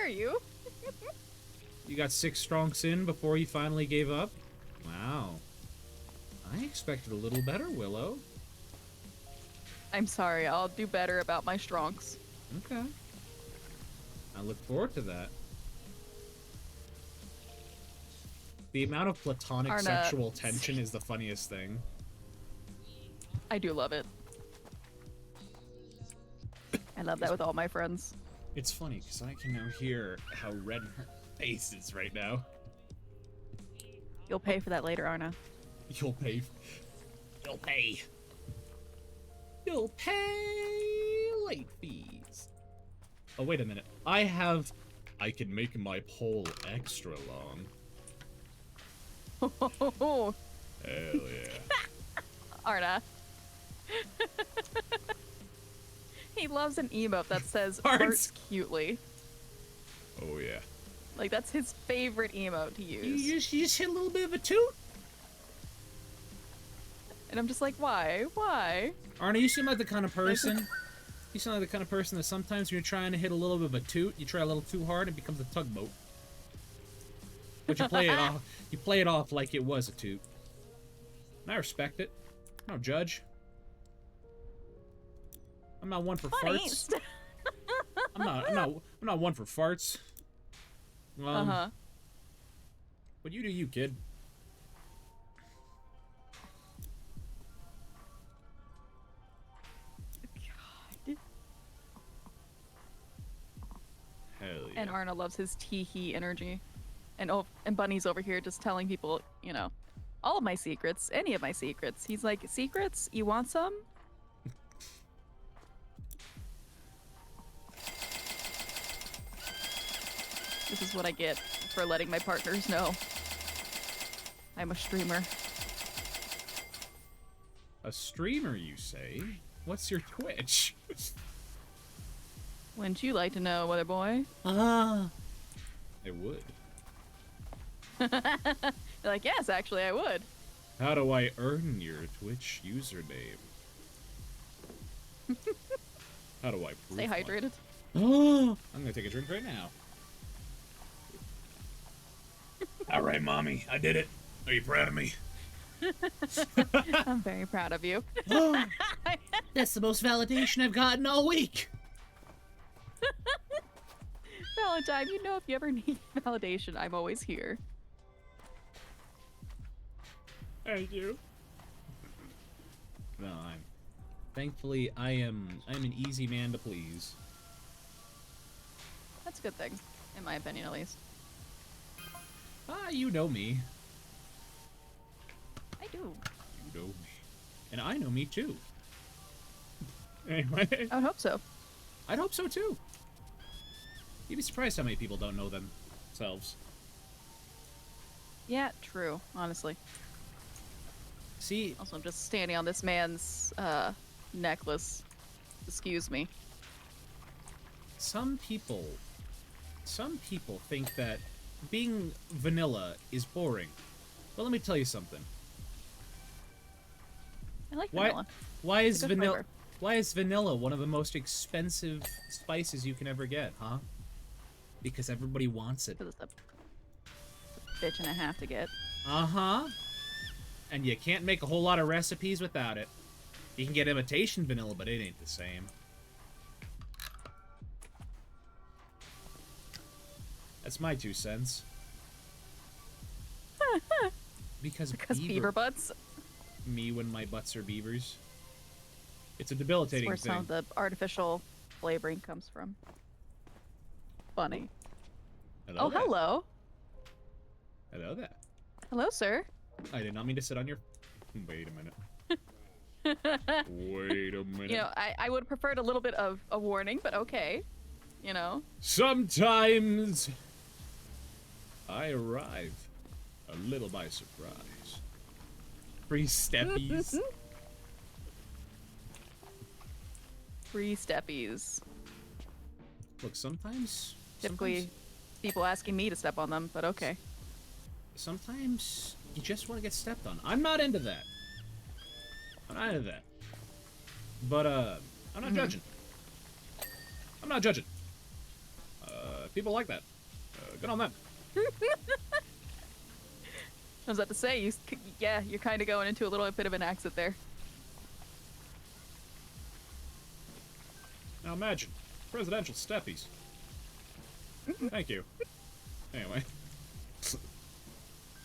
you? You got 6 strongs in before you finally gave up? Wow. I expected a little better, Willow. I'm sorry, I'll do better about my strongs. Okay. I look forward to that. The amount of platonic Arna. sexual tension is the funniest thing. I do love it. I love that with all my friends. It's funny because I can now hear how red her face is right now. You'll pay for that later, Arna. You'll pay. You'll pay. You'll pay late fees. Oh, wait a minute. I can make my pole extra long. Hell yeah. Arna. He loves an emote that says Hearts. hearts cutely. Oh yeah. Like, that's his favorite emote to use. You just hit a little bit of a toot. And I'm just like, why? Why? Arna, you seem like the kind of person. You sound like the kind of person that sometimes when you're trying to hit a little bit of a toot, you try a little too hard, and it becomes a tugboat. But you play it off. You play it off like it was a toot. And I respect it. I don't judge. I'm not one for Funny. farts. I'm not one for farts. Uh-huh. But you do you, kid. God. Hell yeah. And Arna loves his tee-hee energy. And Bunny's over here just telling people, you know, all of my secrets, any of my secrets. He's like, secrets? You want some? This is what I get for letting my partners know I'm a streamer. A streamer, you say? What's your Twitch? Wouldn't you like to know, Weather Boy? I would. You're like, yes, actually, I would. How do I earn your Twitch username? How do I prove Stay my- hydrated. Oh, I'm gonna take a drink right now. All right, mommy, I did it. Are you proud of me? I'm very proud of you. Oh, that's the most validation I've gotten all week. Valentine, you know if you ever need validation, I'm always here. Thank you. No, thankfully I am an easy man to please. That's a good thing, in my opinion at least. Ah, you know me. I do. You know me. And I know me too. Anyway, I would hope so. I'd hope so too. You'd be surprised how many people don't know themselves. Yeah, true, honestly. See, Also, I'm just standing on this man's necklace. Excuse me. some people think that being vanilla is boring. Well, let me tell you something. I like Why? vanilla. Why is It's a good vanilla? flavor. Why is vanilla one of the most expensive spices you can ever get, huh? Because everybody wants it. 'Cause it's a bitch and a half to get. Uh-huh. And you can't make a whole lot of recipes without it. You can get imitation vanilla, but it ain't the same. That's my 2 cents. Because Beaver butts. me when my butts are beavers. It's a That's debilitating where some thing. of the artificial flavoring comes from. Funny. Hello Oh, there. hello. Hello there. Hello, sir. I did not mean to sit on your... Wait a minute. Wait a minute. You know, I would have preferred a little bit of a warning, but okay. You know? Sometimes I arrive a little by surprise. Free steppies. Free steppies. Look, sometimes... Typically, people asking me to step on them, but okay. Sometimes you just want to get stepped on. I'm not into that. I'm not into that. But, I'm not judging. I'm not judging. People like that. Good on them. I was about to say, yeah, you're kind of going into a little bit of an exit there. Now imagine, presidential steppies. Thank you. Anyway.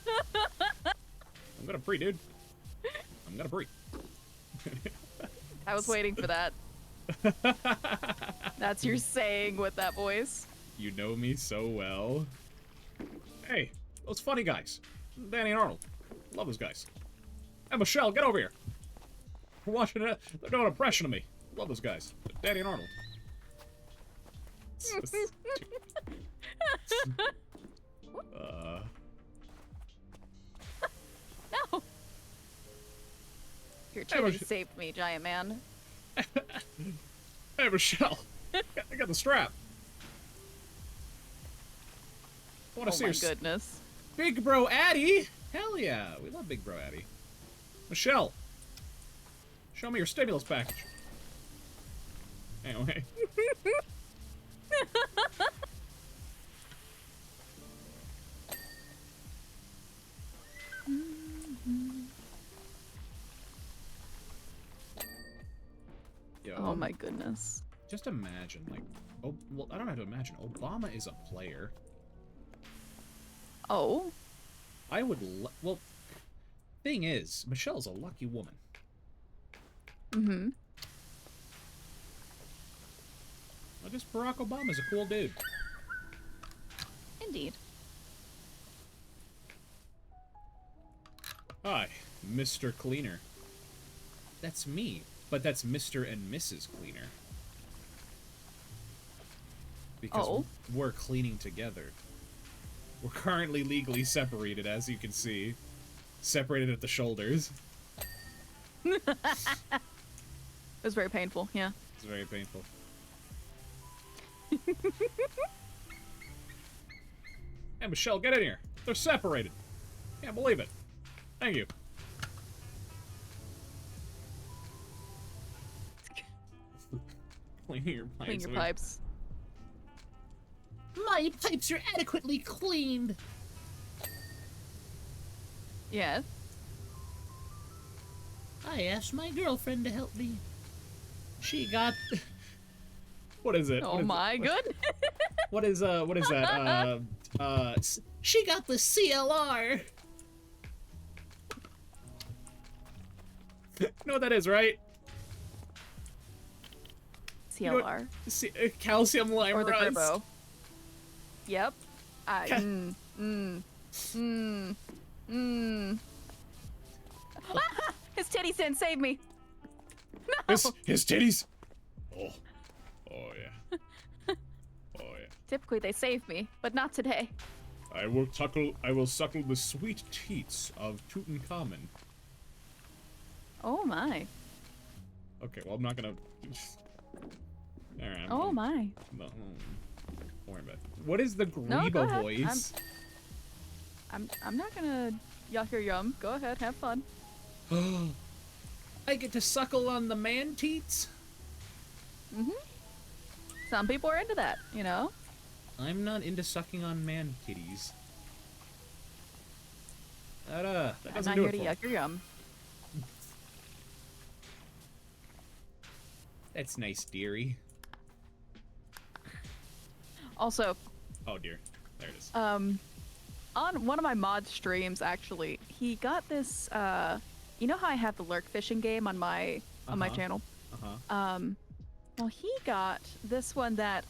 I'm gonna pre, dude. I'm gonna pre. I was waiting for that. That's your saying with that voice. You know me so well. Hey, those funny guys. Danny and Arnold. Love those guys. And Michelle, get over here. We're watching it. They're doing an impression of me. Love those guys. Danny and Arnold. No! Your Hey, chicken Mich- saved me, giant man. Hey, Michelle. I got the strap. I want to Oh see my your goodness. Big Bro Addy. Hell yeah. We love Big Bro Addy. Michelle. Show me your stimulus package. Anyway. Yo, Oh my goodness. just imagine, like, oh, well, I don't have to imagine. Obama is a player. Oh? I would, well, thing is, Michelle's a lucky woman. Mm-hmm. Well, just Barack Obama's a cool dude. Indeed. Hi, Mr. Cleaner. That's me, but that's Mr. and Mrs. Cleaner. Because Oh. we're cleaning together. We're currently legally separated, as you can see. Separated at the shoulders. It was very painful, yeah. It's very painful. Hey, Michelle, get in here. They're separated. Can't believe it. Thank you. Clean your pipes. Clean your pipes. My pipes are adequately cleaned. Yes. I asked my girlfriend to help me. She got... What is it? Oh What is my it? goodness. What is that? She got the CLR. You know what that is, right? CLR. Calcium lime Or the rust. Gribbo. Yep. Ca- His titty sin saved me. No. His titties. Oh yeah. Oh yeah. Typically they save me, but not today. I will suckle the sweet teats of Tutankhamun. Oh my. Okay, well I'm not gonna. Alright. Oh my. Don't worry about it. What is the No, go Greba ahead. voice? I'm not gonna yuck your yum. Go ahead, have fun. I get to suckle on the man teats? Some people are into that, you know? I'm not into sucking on man kitties. That I'm doesn't not do here it to for me. yuck your yum. That's nice, dearie. Also, Oh dear. There it is. on one of my mod streams, actually, he got this, you know how I have the lurk fishing game on my Uh-huh. channel? Uh-huh. Well, he got this one that,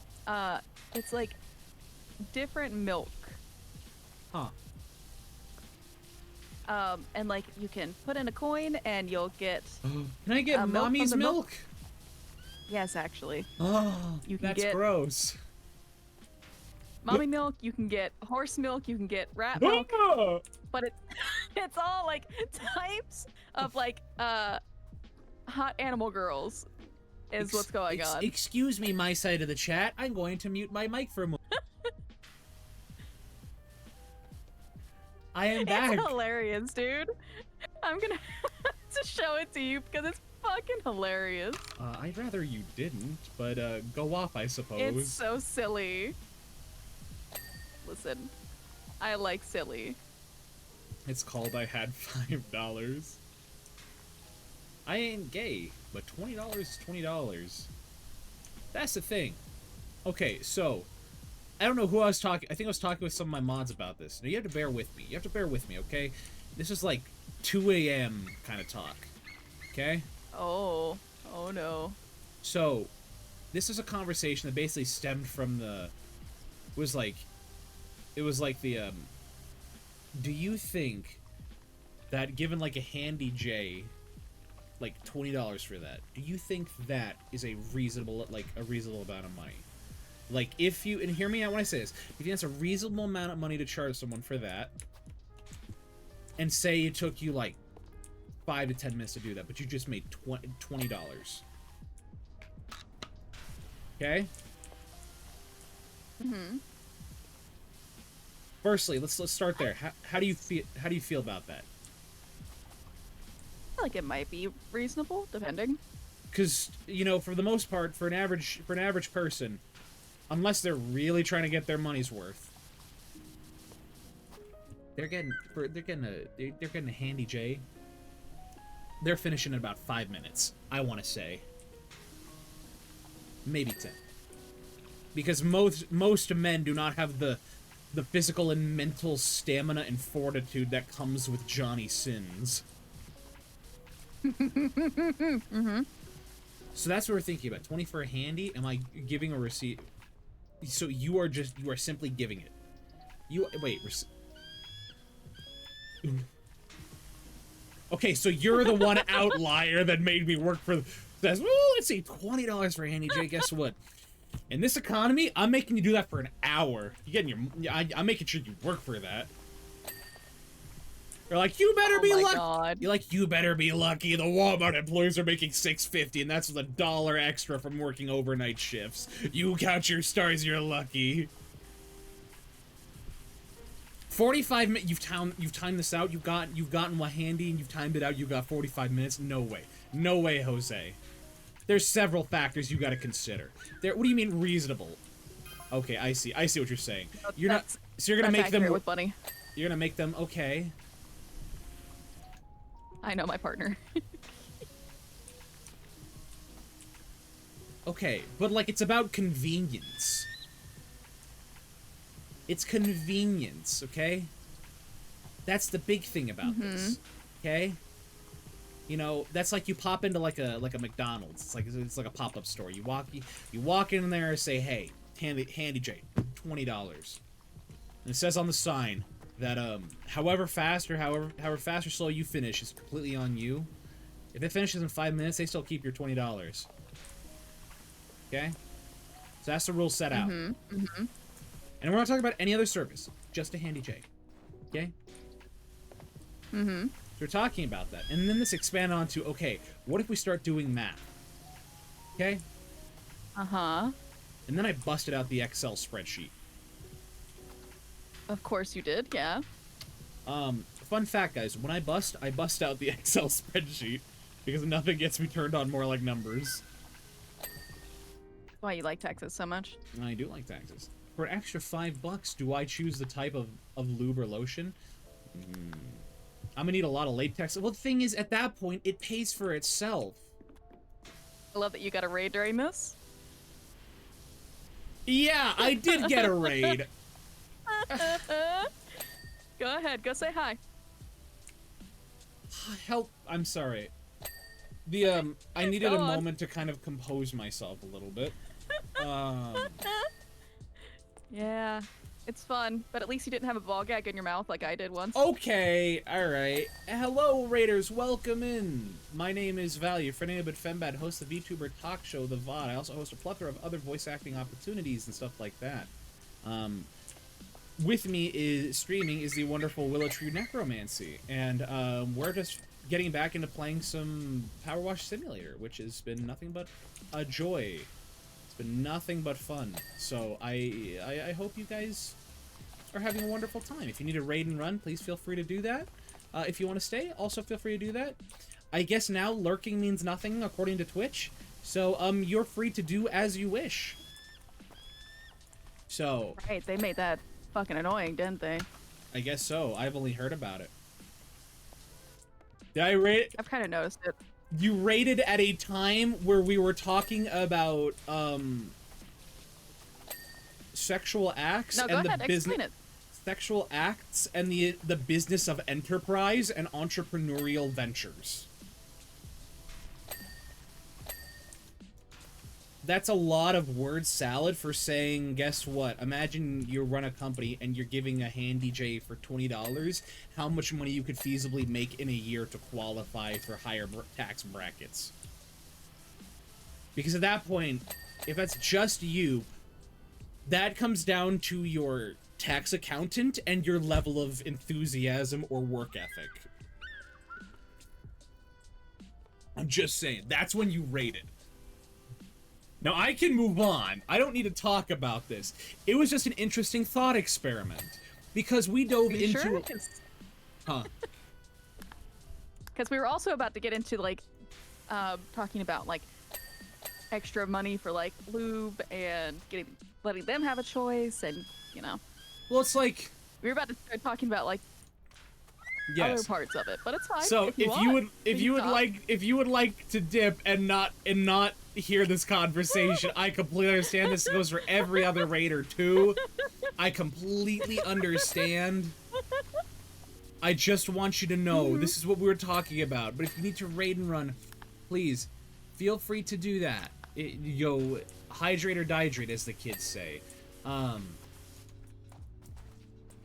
it's like different milk. Huh. And like you can put in a coin and you'll get, Can I get milk from mommy's the milk- milk? yes, actually, Oh, you can That's get gross. mommy milk, you can get horse milk, you can get rat milk, Ah! but it's all like types of like, hot animal girls is what's going on. Excuse me, my side of the chat. I'm going to mute my mic for a moment. I am back. It's hilarious, dude. I'm gonna have to show it to you because it's fucking hilarious. I'd rather you didn't, but go off, I suppose. It's so silly. Listen, I like silly. It's called I Had $5. I ain't gay, but $20 is $20. That's the thing. Okay, so I don't know who I was talking. I think I was talking with some of my mods about this. Now you have to bear with me. Okay? This is like 2 a.m. kind of talk. Okay? Oh. Oh no. So, this is a conversation that basically stemmed from the... It was like the, do you think that given, like, a handy J, like, $20 for that, do you think that is a reasonable amount of money? Like, if you... And hear me out when I say this. If you think that's a reasonable amount of money to charge someone for that, and say it took you, like, 5 to 10 minutes to do that, but you just made $20. Okay? Mm-hmm. Firstly, let's start there. How do you feel about that? I feel like it might be reasonable, depending. Because, you know, for the most part, for an average person, unless they're really trying to get their money's worth, they're getting a handy J. They're finishing in about 5 minutes, I want to say. Maybe 10. Because most men do not have the physical and mental stamina and fortitude that comes with Johnny Sins. Mm-hmm. So that's what we're thinking about. 20 for a handy? Am I giving a receipt? So you are simply giving it. Wait. Okay, so you're the one outlier that made me work for... Says, well, let's see, $20 for a handy J. Guess what? In this economy, I'm making you do that for an hour. I'm making sure you work for that. You're like, you better be lucky. God. You're like, you better be lucky. The Walmart employees are making $6.50, and that's with $1 extra from working overnight shifts. You count your stars, you're lucky. 45 minutes. You've timed this out. You've gotten one handy, and you've timed it out. You got 45 minutes. No way. No way, Jose. There's several factors you got to consider. What do you mean reasonable? Okay, I see what you're saying. You're not. So you're gonna make them. With Bunny. You're gonna make them okay. I know my partner. Okay, but like it's about convenience. It's convenience, okay? That's the big thing about this, okay? You know, that's like you pop into like a McDonald's. It's like a pop-up store. You walk in there and say, "Hey, handy J, $20." And it says on the sign that however fast or slow you finish is completely on you. If it finishes in 5 minutes, they still keep your $20. Okay? So that's the rule set out. And we're not talking about any other service, just a handy J. Okay? So we're talking about that. And then this expanded onto, okay, what if we start doing math? Okay? Uh-huh. And then I busted out the Excel spreadsheet. Of course you did, yeah. Fun fact, guys, when I bust out the Excel spreadsheet because nothing gets me turned on more like numbers. Why you like Texas so much? I do like taxes. For an extra $5, do I choose the type of lube or lotion? I'm gonna need a lot of latex. Well, the thing is, at that point, it pays for itself. I love that you got a raid during this. Yeah, I did get a raid. Go ahead, go say hi. Help! I'm sorry. I needed a moment to kind of compose myself a little bit. Yeah, it's fun, but at least you didn't have a ball gag in your mouth like I did once. Okay, alright. Hello, Raiders, welcome in. My name is Value, for name but Fembad, host the VTuber talk show, The VOD. I also host a plethora of other voice acting opportunities and stuff like that. With me streaming is the wonderful Willow Tree Necromancy, and we're just getting back into playing some Power Wash Simulator, which has been nothing but a joy. It's been nothing but fun. So I hope you guys are having a wonderful time. If you need a raid and run, please feel free to do that. If you want to stay, also feel free to do that. I guess now lurking means nothing according to Twitch, so you're free to do as you wish. So Right, they made that fucking annoying, didn't they? I guess so. I've only heard about it. Did I rate? I've kind of noticed it. You rated at a time where we were talking about sexual acts No, go and ahead, the business. explain it. Sexual acts and the business of enterprise and entrepreneurial ventures. that's a lot of word salad for saying, guess what? Imagine you run a company and you're giving a handy J for $20. How much money you could feasibly make in a year to qualify for higher tax brackets? Because at that point, if that's just you, that comes down to your tax accountant and your level of enthusiasm or work ethic. I'm just saying, that's when you rate it. Now, I can move on. I don't need to talk about this. It was just an interesting thought experiment. Because we dove into... Sure? Huh. Because we were also about to get into, like, talking about, like, extra money for, like, lube and letting them have a choice and, you know. Well, it's like... We were about to start talking about, like, yes. other parts of it, but it's fine. So if you would like to dip and not hear this conversation, I completely understand. This goes for every other raider too. I completely understand. I just want you to know this is what we were talking about. But if you need to raid and run, please feel free to do that. Hydrate or dihydrate, as the kids say.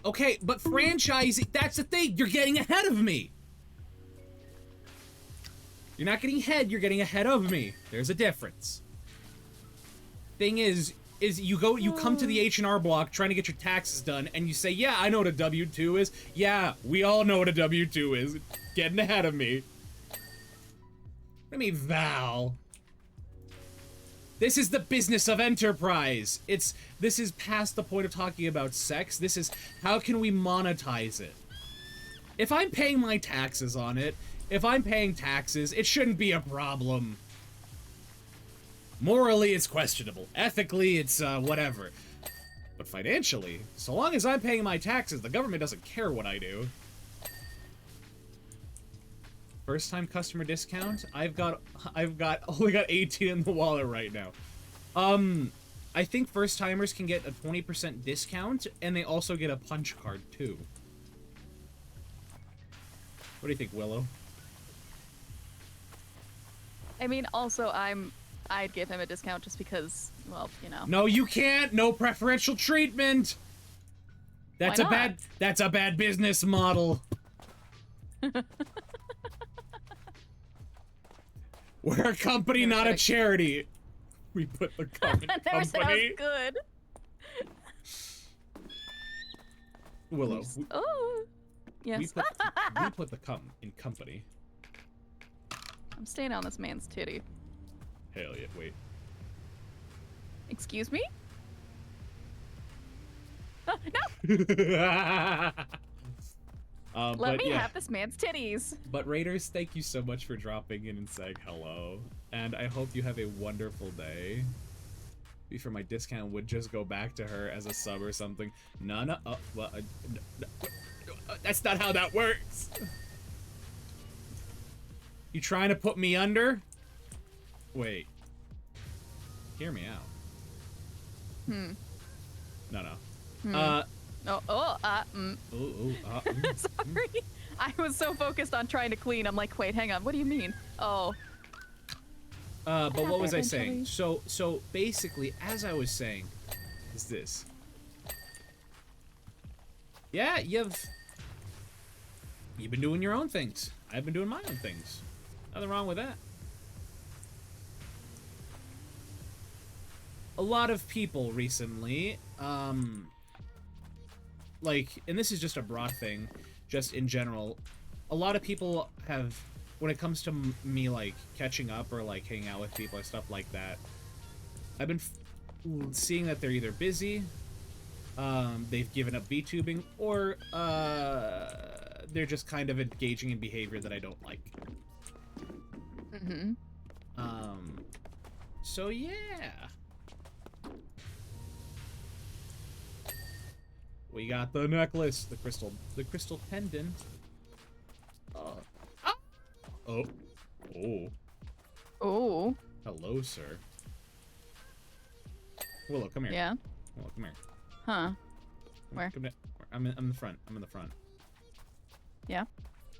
Okay, but franchising, that's the thing. You're getting ahead of me. You're not getting ahead, you're getting ahead of me. There's a difference. Thing is you come to the H&R Block trying to get your taxes done, and you say, yeah, I know what a W-2 is. Yeah, we all know what a W-2 is. Getting ahead of me. What do you mean, Val? This is the business of enterprise. This is past the point of talking about sex. This is, how can we monetize it? If I'm paying my taxes on it, if I'm paying taxes, it shouldn't be a problem. Morally, it's questionable. Ethically, it's whatever. But financially, so long as I'm paying my taxes, the government doesn't care what I do. First time customer discount? I've only got 18 in the wallet right now. I think first timers can get a 20% discount, and they also get a punch card too. What do you think, Willow? I mean, also, I'd give him a discount just because, well, you know. No, you can't. No preferential treatment. That's Why that's a bad business model. We're a company, not a charity. We put the company. That never sounds good. Willow. Oh, yes. We put the cum in company. I'm staying on this man's titty. Hell yeah! Wait. Excuse me? No! Let me have this man's titties. But Raiders, thank you so much for dropping in and saying hello. And I hope you have a wonderful day. Before my discount would just go back to her as a sub or something. No, well, that's not how that works. You trying to put me under? Wait. Hear me out. No. Sorry. I was so focused on trying to clean. I'm like, wait, hang on. What do you mean? Oh. But what was I saying? So basically, as I was saying, is this. Yeah, you've been doing your own things. I've been doing my own things. Nothing wrong with that. A lot of people recently, like, and this is just a broad thing, just in general, a lot of people have, when it comes to me, like, catching up or, like, hanging out with people or stuff like that, I've been seeing that they're either busy, they've given up VTubing, or, they're just kind of engaging in behavior that I don't like. So yeah. We got the necklace, the crystal pendant. Oh. Hello, sir. Willow, come here. Yeah. Willow, come here. Huh. Where? Come here. I'm in the front. I'm in the front. Yeah.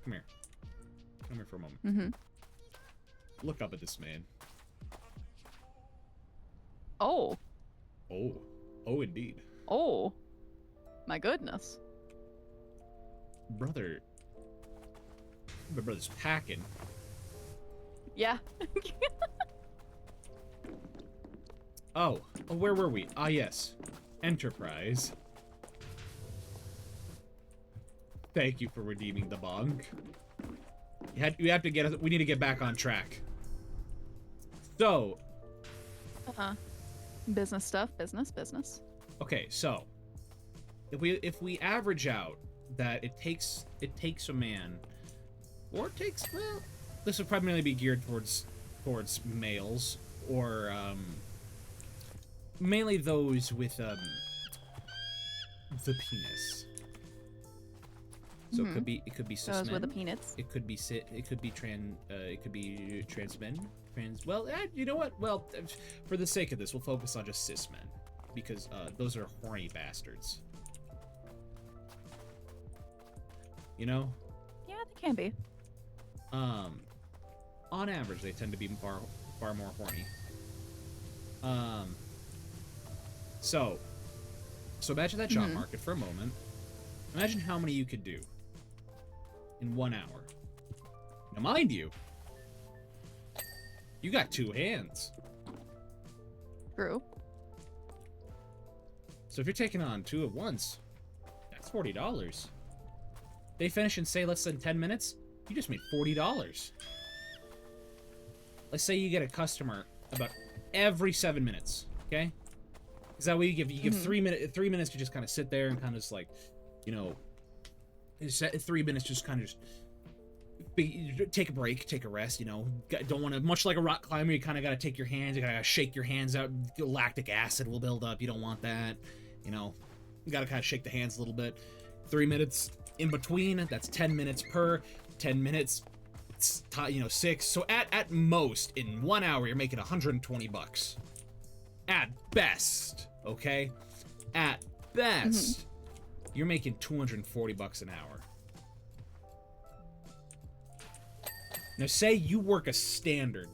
Come here. Come here for a moment. Look up at this man. Oh, Oh. Oh, indeed. oh, my goodness. Brother. My brother's packing. Yeah. Oh, where were we? Ah, yes. Enterprise. Thank you for redeeming the bong. We have to get. We need to get back on track. So, Uh-huh. Business stuff, business. okay, so if we average out that it takes a man, or it takes, well, this would primarily be geared towards males, or mainly those with the penis. So it could be cis Those with the men. peanuts. It could be trans men. Well, you know what? Well, for the sake of this, we'll focus on just cis men, because those are horny bastards. You know, Yeah, they can be. on average, they tend to be far more horny. So imagine that job market for a moment. Imagine how many you could do in 1 hour. Now, mind you, you got 2 hands. True. So if you're taking on 2 at once, that's $40. They finish in, say, less than 10 minutes, you just made $40. Let's say you get a customer about every 7 minutes, okay? Is that way you give 3 minutes to just kind of sit there and kind of just like, you know, 3 minutes just kind of just take a break, take a rest, you know. Don't want to, much like a rock climber, you kind of got to take your hands, you got to shake your hands out, lactic acid will build up, you don't want that, you know. You got to kind of shake the hands a little bit. 3 minutes in between, that's 10 minutes per, 10 minutes, you know, 6. So at most, in 1 hour, you're making $120. At best, okay? At best, you're making $240 an hour. Now, say you work a standard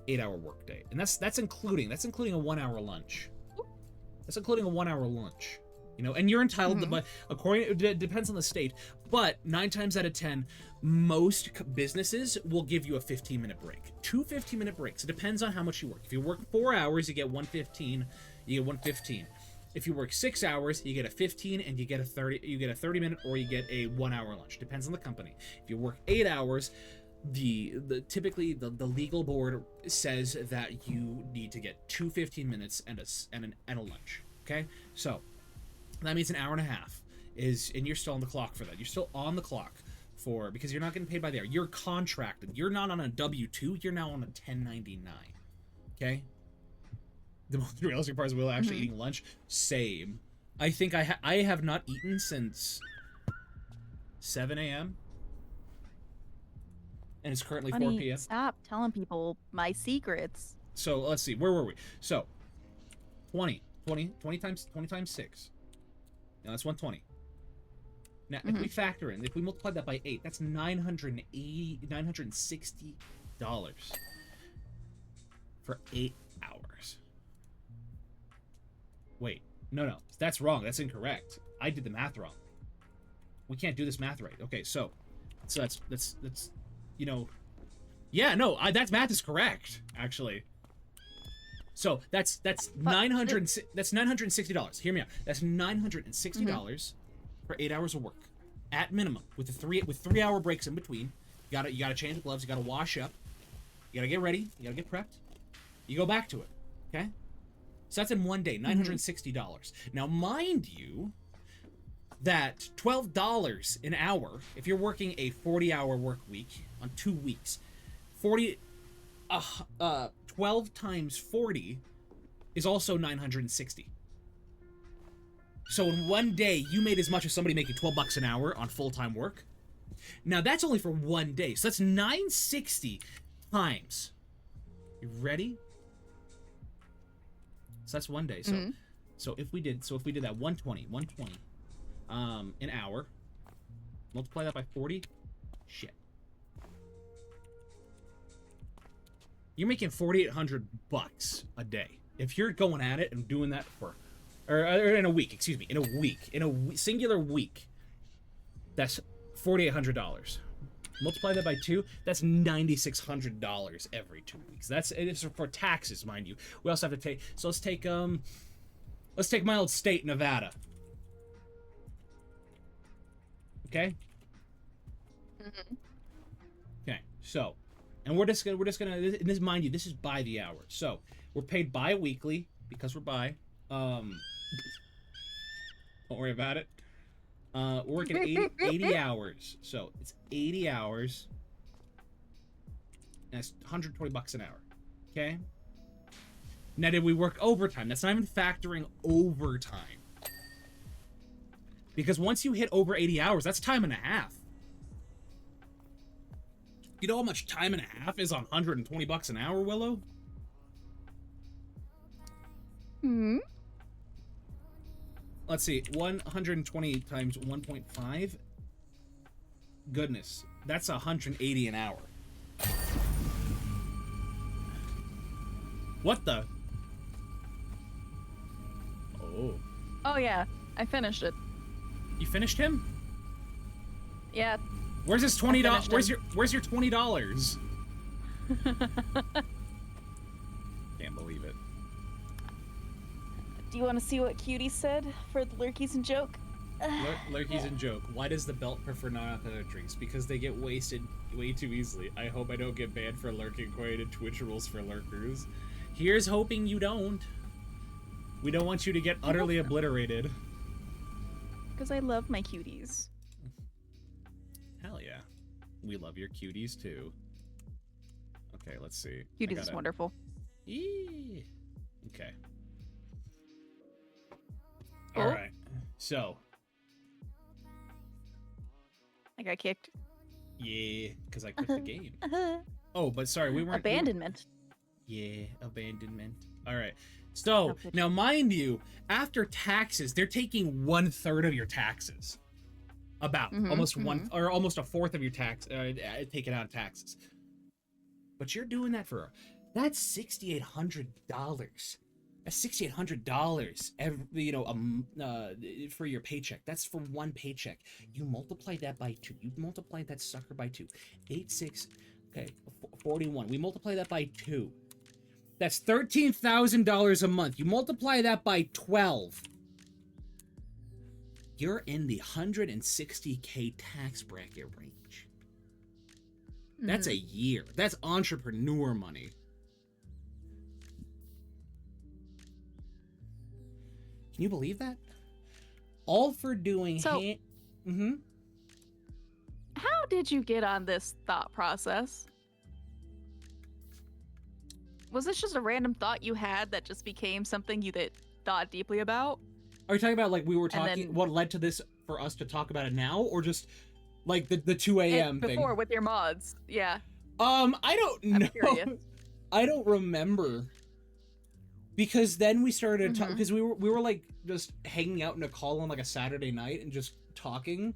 8-hour workday, and that's including a 1 hour lunch. That's including a 1 hour lunch, you know, and you're entitled to, but it depends on the state, but 9 times out of 10, most businesses will give you a 15-minute break. 2 15-minute breaks. It depends on how much you work. If you work 4 hours, you get 115. You get 115. If you work 6 hours, you get a 15, and you get a 30. You get a 30-minute, or you get a 1 hour lunch. Depends on the company. If you work 8 hours, typically the legal board says that you need to get 2 15 minutes and a lunch. Okay, so that means an hour and a half and you're still on the clock for that. You're still on the clock because you're not getting paid by the hour. You're contracted. You're not on a W-2. You're now on a 1099. Okay. The most realistic part is Will actually eating lunch. Same. I think I have not eaten since 7 a.m. and it's currently 4 Honey, p.m. stop telling people my secrets. So let's see, where were we? So 20 times 6. Now that's 120. Now if we factor in, if we multiply that by 8, that's $960 for 8 hours. Wait, no, that's wrong. That's incorrect. I did the math wrong. We can't do this math right. Okay, so that's you know, yeah, no, that math is correct actually. So that's $960. Hear me out. That's $960 for 8 hours of work at minimum, with 3 hour breaks in between. You gotta change the gloves. You gotta wash up. You gotta get ready. You gotta get prepped. You go back to it. Okay. So that's in one day, $960. Now, mind you, that $12 an hour, if you're working a 40-hour work week on 2 weeks, 12 times 40 is also 960. So in one day, you made as much as somebody making $12 an hour on full-time work. Now that's only for one day, so that's 960 times. You ready? So that's one day. So if we did that 120 an hour, multiply that by 40, shit. you're making $4,800 a day. If you're going at it and doing that for, or in a week, excuse me, in a singular week, that's $4,800. Multiply that by 2, that's $9,600 every 2 weeks. It's for taxes, mind you. We also have to take, so let's take my old state, Nevada. Okay? Okay, so, and we're just gonna, this, mind you, this is by the hour. So, we're paid bi-weekly, because we're bi. Don't worry about it. We're working 80 hours. So, it's 80 hours. And it's $120 an hour. Okay? Now, did we work overtime? That's not even factoring overtime. Because once you hit over 80 hours, that's time and a half. You know how much time and a half is on $120 an hour, Willow? Hmm. Let's see, 120 times 1.5. Goodness, that's 180 an hour. What the? Oh. Oh yeah, I finished it. You finished him? Yeah. Where's his $20? finished Where's your $20? Can't believe it. Do you want to see what Cutie said for the lurkies and joke? Lurkies and joke. Why does the belt prefer non-alcoholic drinks? Because they get wasted way too easily. I hope I don't get banned for lurking according to Twitch rules for lurkers. Here's hoping you don't. We don't want you to get utterly obliterated. Because I love my cuties. Hell yeah. We love your cuties too. Okay, let's see. Cuties is wonderful. Eee. Okay. Oh. Alright. So. I got kicked. Yeah, because I quit the game. Oh, but sorry, we weren't... Abandonment. Yeah, abandonment. Alright. So, now mind you, after taxes, they're taking 1/3 of your taxes. About. Almost almost a fourth of your tax, taken out of taxes. But you're doing that for, that's $6,800. That's $6,800 every, for your paycheck. That's for one paycheck. You multiply that by 2. You multiply that sucker by 2. 8, 6, okay, 41. We multiply that by 2. That's $13,000 a month. You multiply that by 12. You're in the 160K tax bracket range. That's a year. That's entrepreneur money. Can you believe that? All for doing... So, how did you get on this thought process? Was this just a random thought you had that just became something you thought deeply about? Are you talking about, like, we were talking... what led to this for us to talk about it now? Or just, like, the 2 a.m. thing? Before, with your mods. Yeah. I don't know. I'm curious. I don't remember. Because then we started talking, because we were like just hanging out in a call on like a Saturday night and just talking,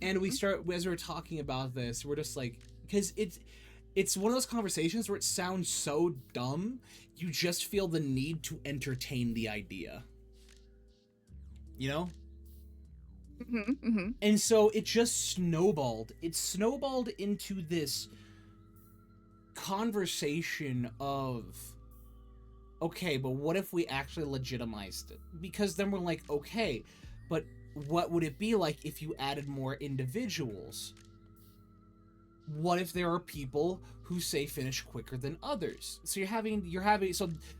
and we as we were talking about this, we're just like, because it's one of those conversations where it sounds so dumb, you just feel the need to entertain the idea, you know? And so it just snowballed. It snowballed into this conversation of, okay, but what if we actually legitimized it? Because then we're like, okay, but what would it be like if you added more individuals? What if there are people who say finish quicker than others? So you're having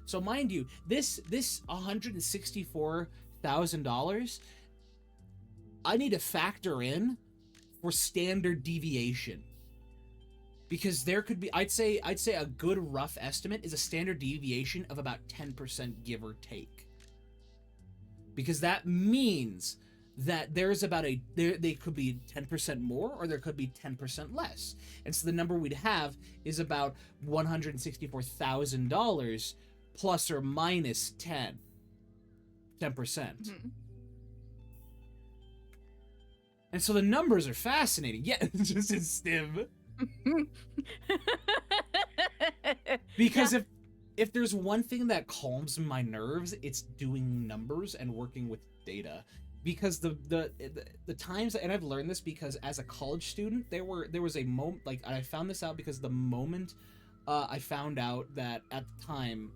so mind you, this $164,000, I need to factor in for standard deviation. Because there could be, I'd say a good rough estimate is a standard deviation of about 10%, give or take. Because that means that there's about they could be 10% more or there could be 10% less. And so the number we'd have is about $164,000 plus or minus 10%. And so the numbers are fascinating. Yeah, just in Stim. Because if there's one thing that calms my nerves, it's doing numbers and working with data. Because the times, and I've learned this because as a college student, there was a moment, like, I found this out because the moment I found out that at the time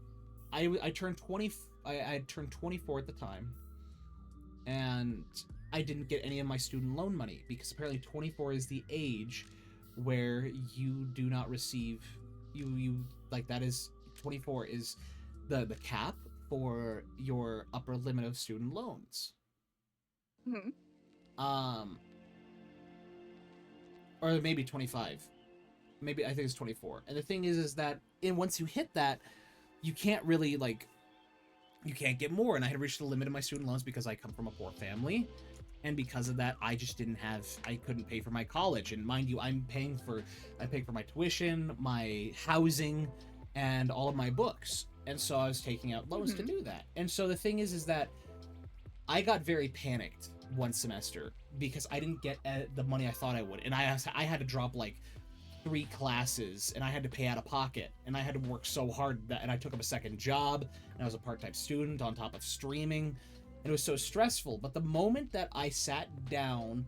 I turned 20, I had turned 24 at the time, and I didn't get any of my student loan money because apparently 24 is the age where you do not receive, you like, that is 24 is the cap for your upper limit of student loans. Mhm. Or maybe 25. Maybe I think it's 24. And the thing is that once you hit that, you can't really, like, you can't get more. And I had reached the limit of my student loans because I come from a poor family. And because of that, I just I couldn't pay for my college. And mind you, I pay for my tuition, my housing, and all of my books. And so I was taking out loans to do that. And so the thing is that I got very panicked one semester because I didn't get the money I thought I would. And I had to drop like 3 classes, and I had to pay out of pocket, and I had to work so hard and I took up a second job, and I was a part-time student on top of streaming, and it was so stressful. But the moment that I sat down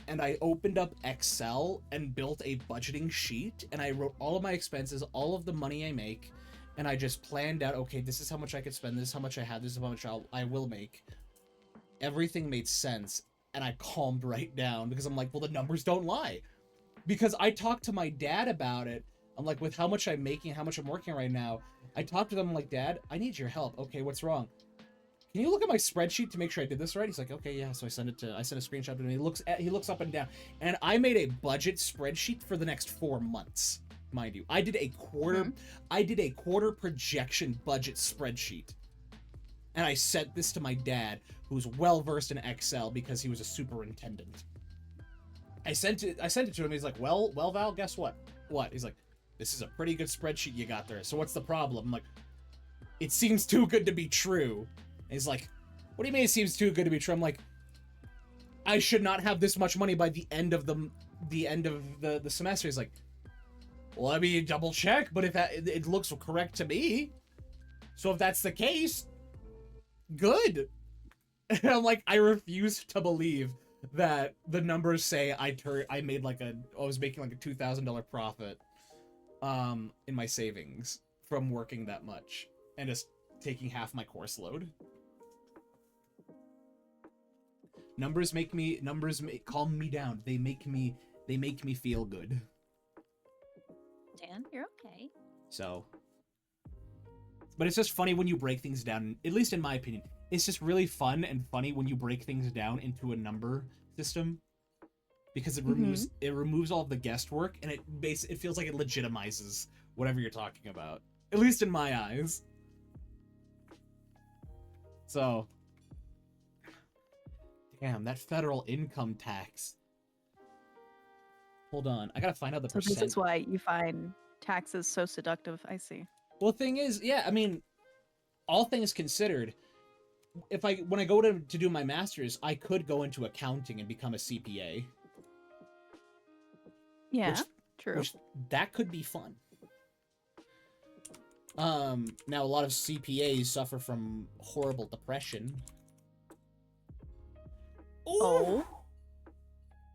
and I opened up Excel and built a budgeting sheet, and I wrote all of my expenses, all of the money I make, and I just planned out, okay, this is how much I could spend, this is how much I have, this is how much I will make, everything made sense, and I calmed right down because I'm like, well, the numbers don't lie. Because I talked to my dad about it. I'm like, with how much I'm making, how much I'm working right now, I talked to them, I'm like, Dad, I need your help. Okay, what's wrong? Can you look at my spreadsheet to make sure I did this right? He's like, okay, yeah. So I sent a screenshot to him. He looks up and down, and I made a budget spreadsheet for the next 4 months, mind you. I did a quarter projection budget spreadsheet, and I sent this to my dad, who's well versed in Excel because he was a superintendent. I sent it to him. He's like, well, Val, guess what? What? He's like, this is a pretty good spreadsheet you got there. So what's the problem? I'm like, it seems too good to be true. And he's like, what do you mean it seems too good to be true? I'm like, I should not have this much money by the end of the semester. He's like, well, let me double check, but if it looks correct to me. So if that's the case, good. And I'm like, I refuse to believe that the numbers say I was making like a $2,000 profit in my savings from working that much and just taking half my course load. Numbers calm me down. They make me feel good. Dan, you're okay. So, but it's just funny when you break things down, at least in my opinion. It's just really fun and funny when you break things down into a number system, because it removes all of the guesswork, and it feels like it legitimizes whatever you're talking about, at least in my eyes. So, damn, that federal income tax. Hold on, I gotta find out the percent. This is why you find taxes so seductive. I see. Well, the thing is, yeah, I mean, all things considered, when I go to do my master's, I could go into accounting and become a CPA. Yeah, true. Which that could be fun. Now a lot of CPAs suffer from horrible depression. Ooh. Oh.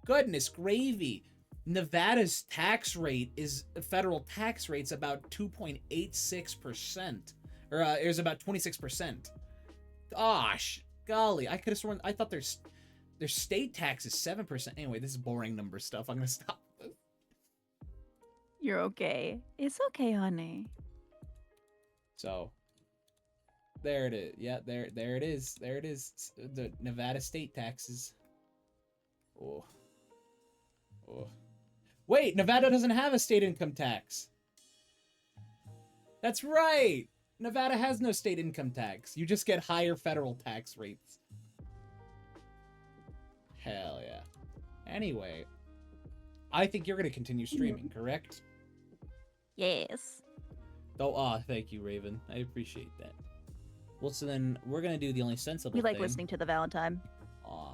Goodness gravy. Nevada's federal tax rate's about 2.86%. Or it was about 26%. Gosh, golly, I could have sworn, I thought their state tax is 7%. Anyway, this is boring number stuff. I'm gonna stop this. You're okay. It's okay, honey. So, there it is. Yeah, there it is. There it is. The Nevada state taxes. Oh. Wait, Nevada doesn't have a state income tax. That's right. Nevada has no state income tax. You just get higher federal tax rates. Hell yeah. Anyway, I think you're going to continue streaming, correct? Yes. Oh, thank you, Raven. I appreciate that. Well, so then we're going to do the only sensible We like thing. listening to the Valentine. Aw.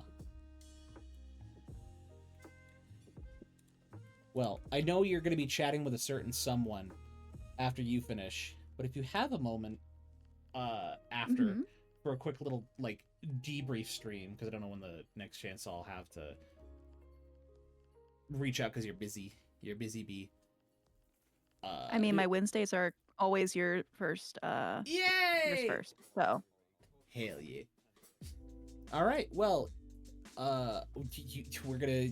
Well, I know you're going to be chatting with a certain someone after you finish. But if you have a moment after Mhm. for a quick little like debrief stream, because I don't know when the next chance I'll have to reach out because you're busy. You're busy bee. I mean, my Wednesdays are always your first, yours Yay! first. So Hell yeah. All right. Well, we're gonna,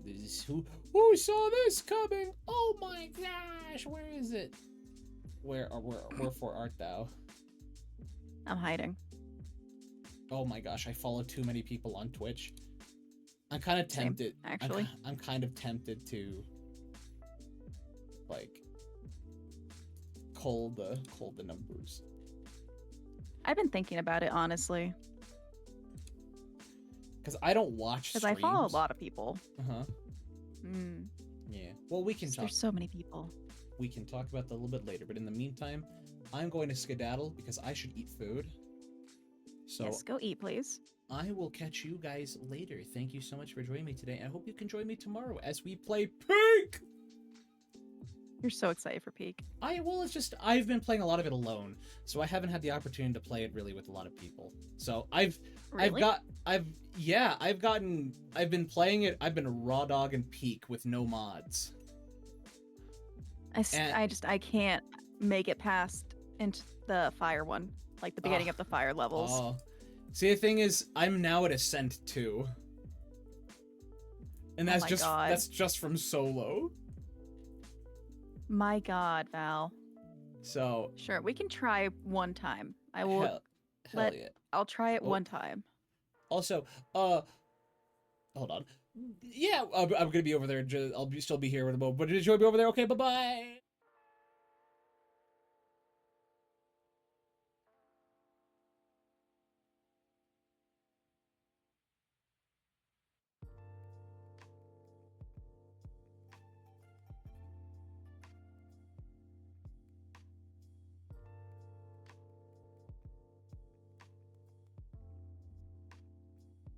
this, who saw this coming? Oh my gosh, where is it? Wherefore art thou? I'm hiding. Oh my gosh, I follow too many people on Twitch. I'm kind of Same, tempted. actually. I'm kind of tempted to, like, cull the numbers. I've been thinking about it, honestly, Because I don't watch because streams. I follow a lot of people. Uh-huh. Mm, Yeah. Well, we can talk. there's so many people. We can talk about that a little bit later. But in the meantime, I'm going to skedaddle because I should eat food. So Yes, go eat, please. I will catch you guys later. Thank you so much for joining me today. I hope you can join me tomorrow as we play Peak! You're so excited for Peak. It's just I've been playing a lot of it alone, so I haven't had the opportunity to play it really with a lot of people. So I've Really? been playing it. I've been raw dogging Peak with no mods. and- I can't make it past into the fire one, like the beginning of the fire levels. Oh. See, the thing is, I'm now at Ascent 2. And Oh that's my just God. that's just from solo. My God, Val. So Sure, we can try one time. I will. hell let- yeah. I'll try it Oh. one time. Also, hold on. Yeah, I'm gonna be over there. Still be here with a moment. But enjoy me over there. Okay, bye bye.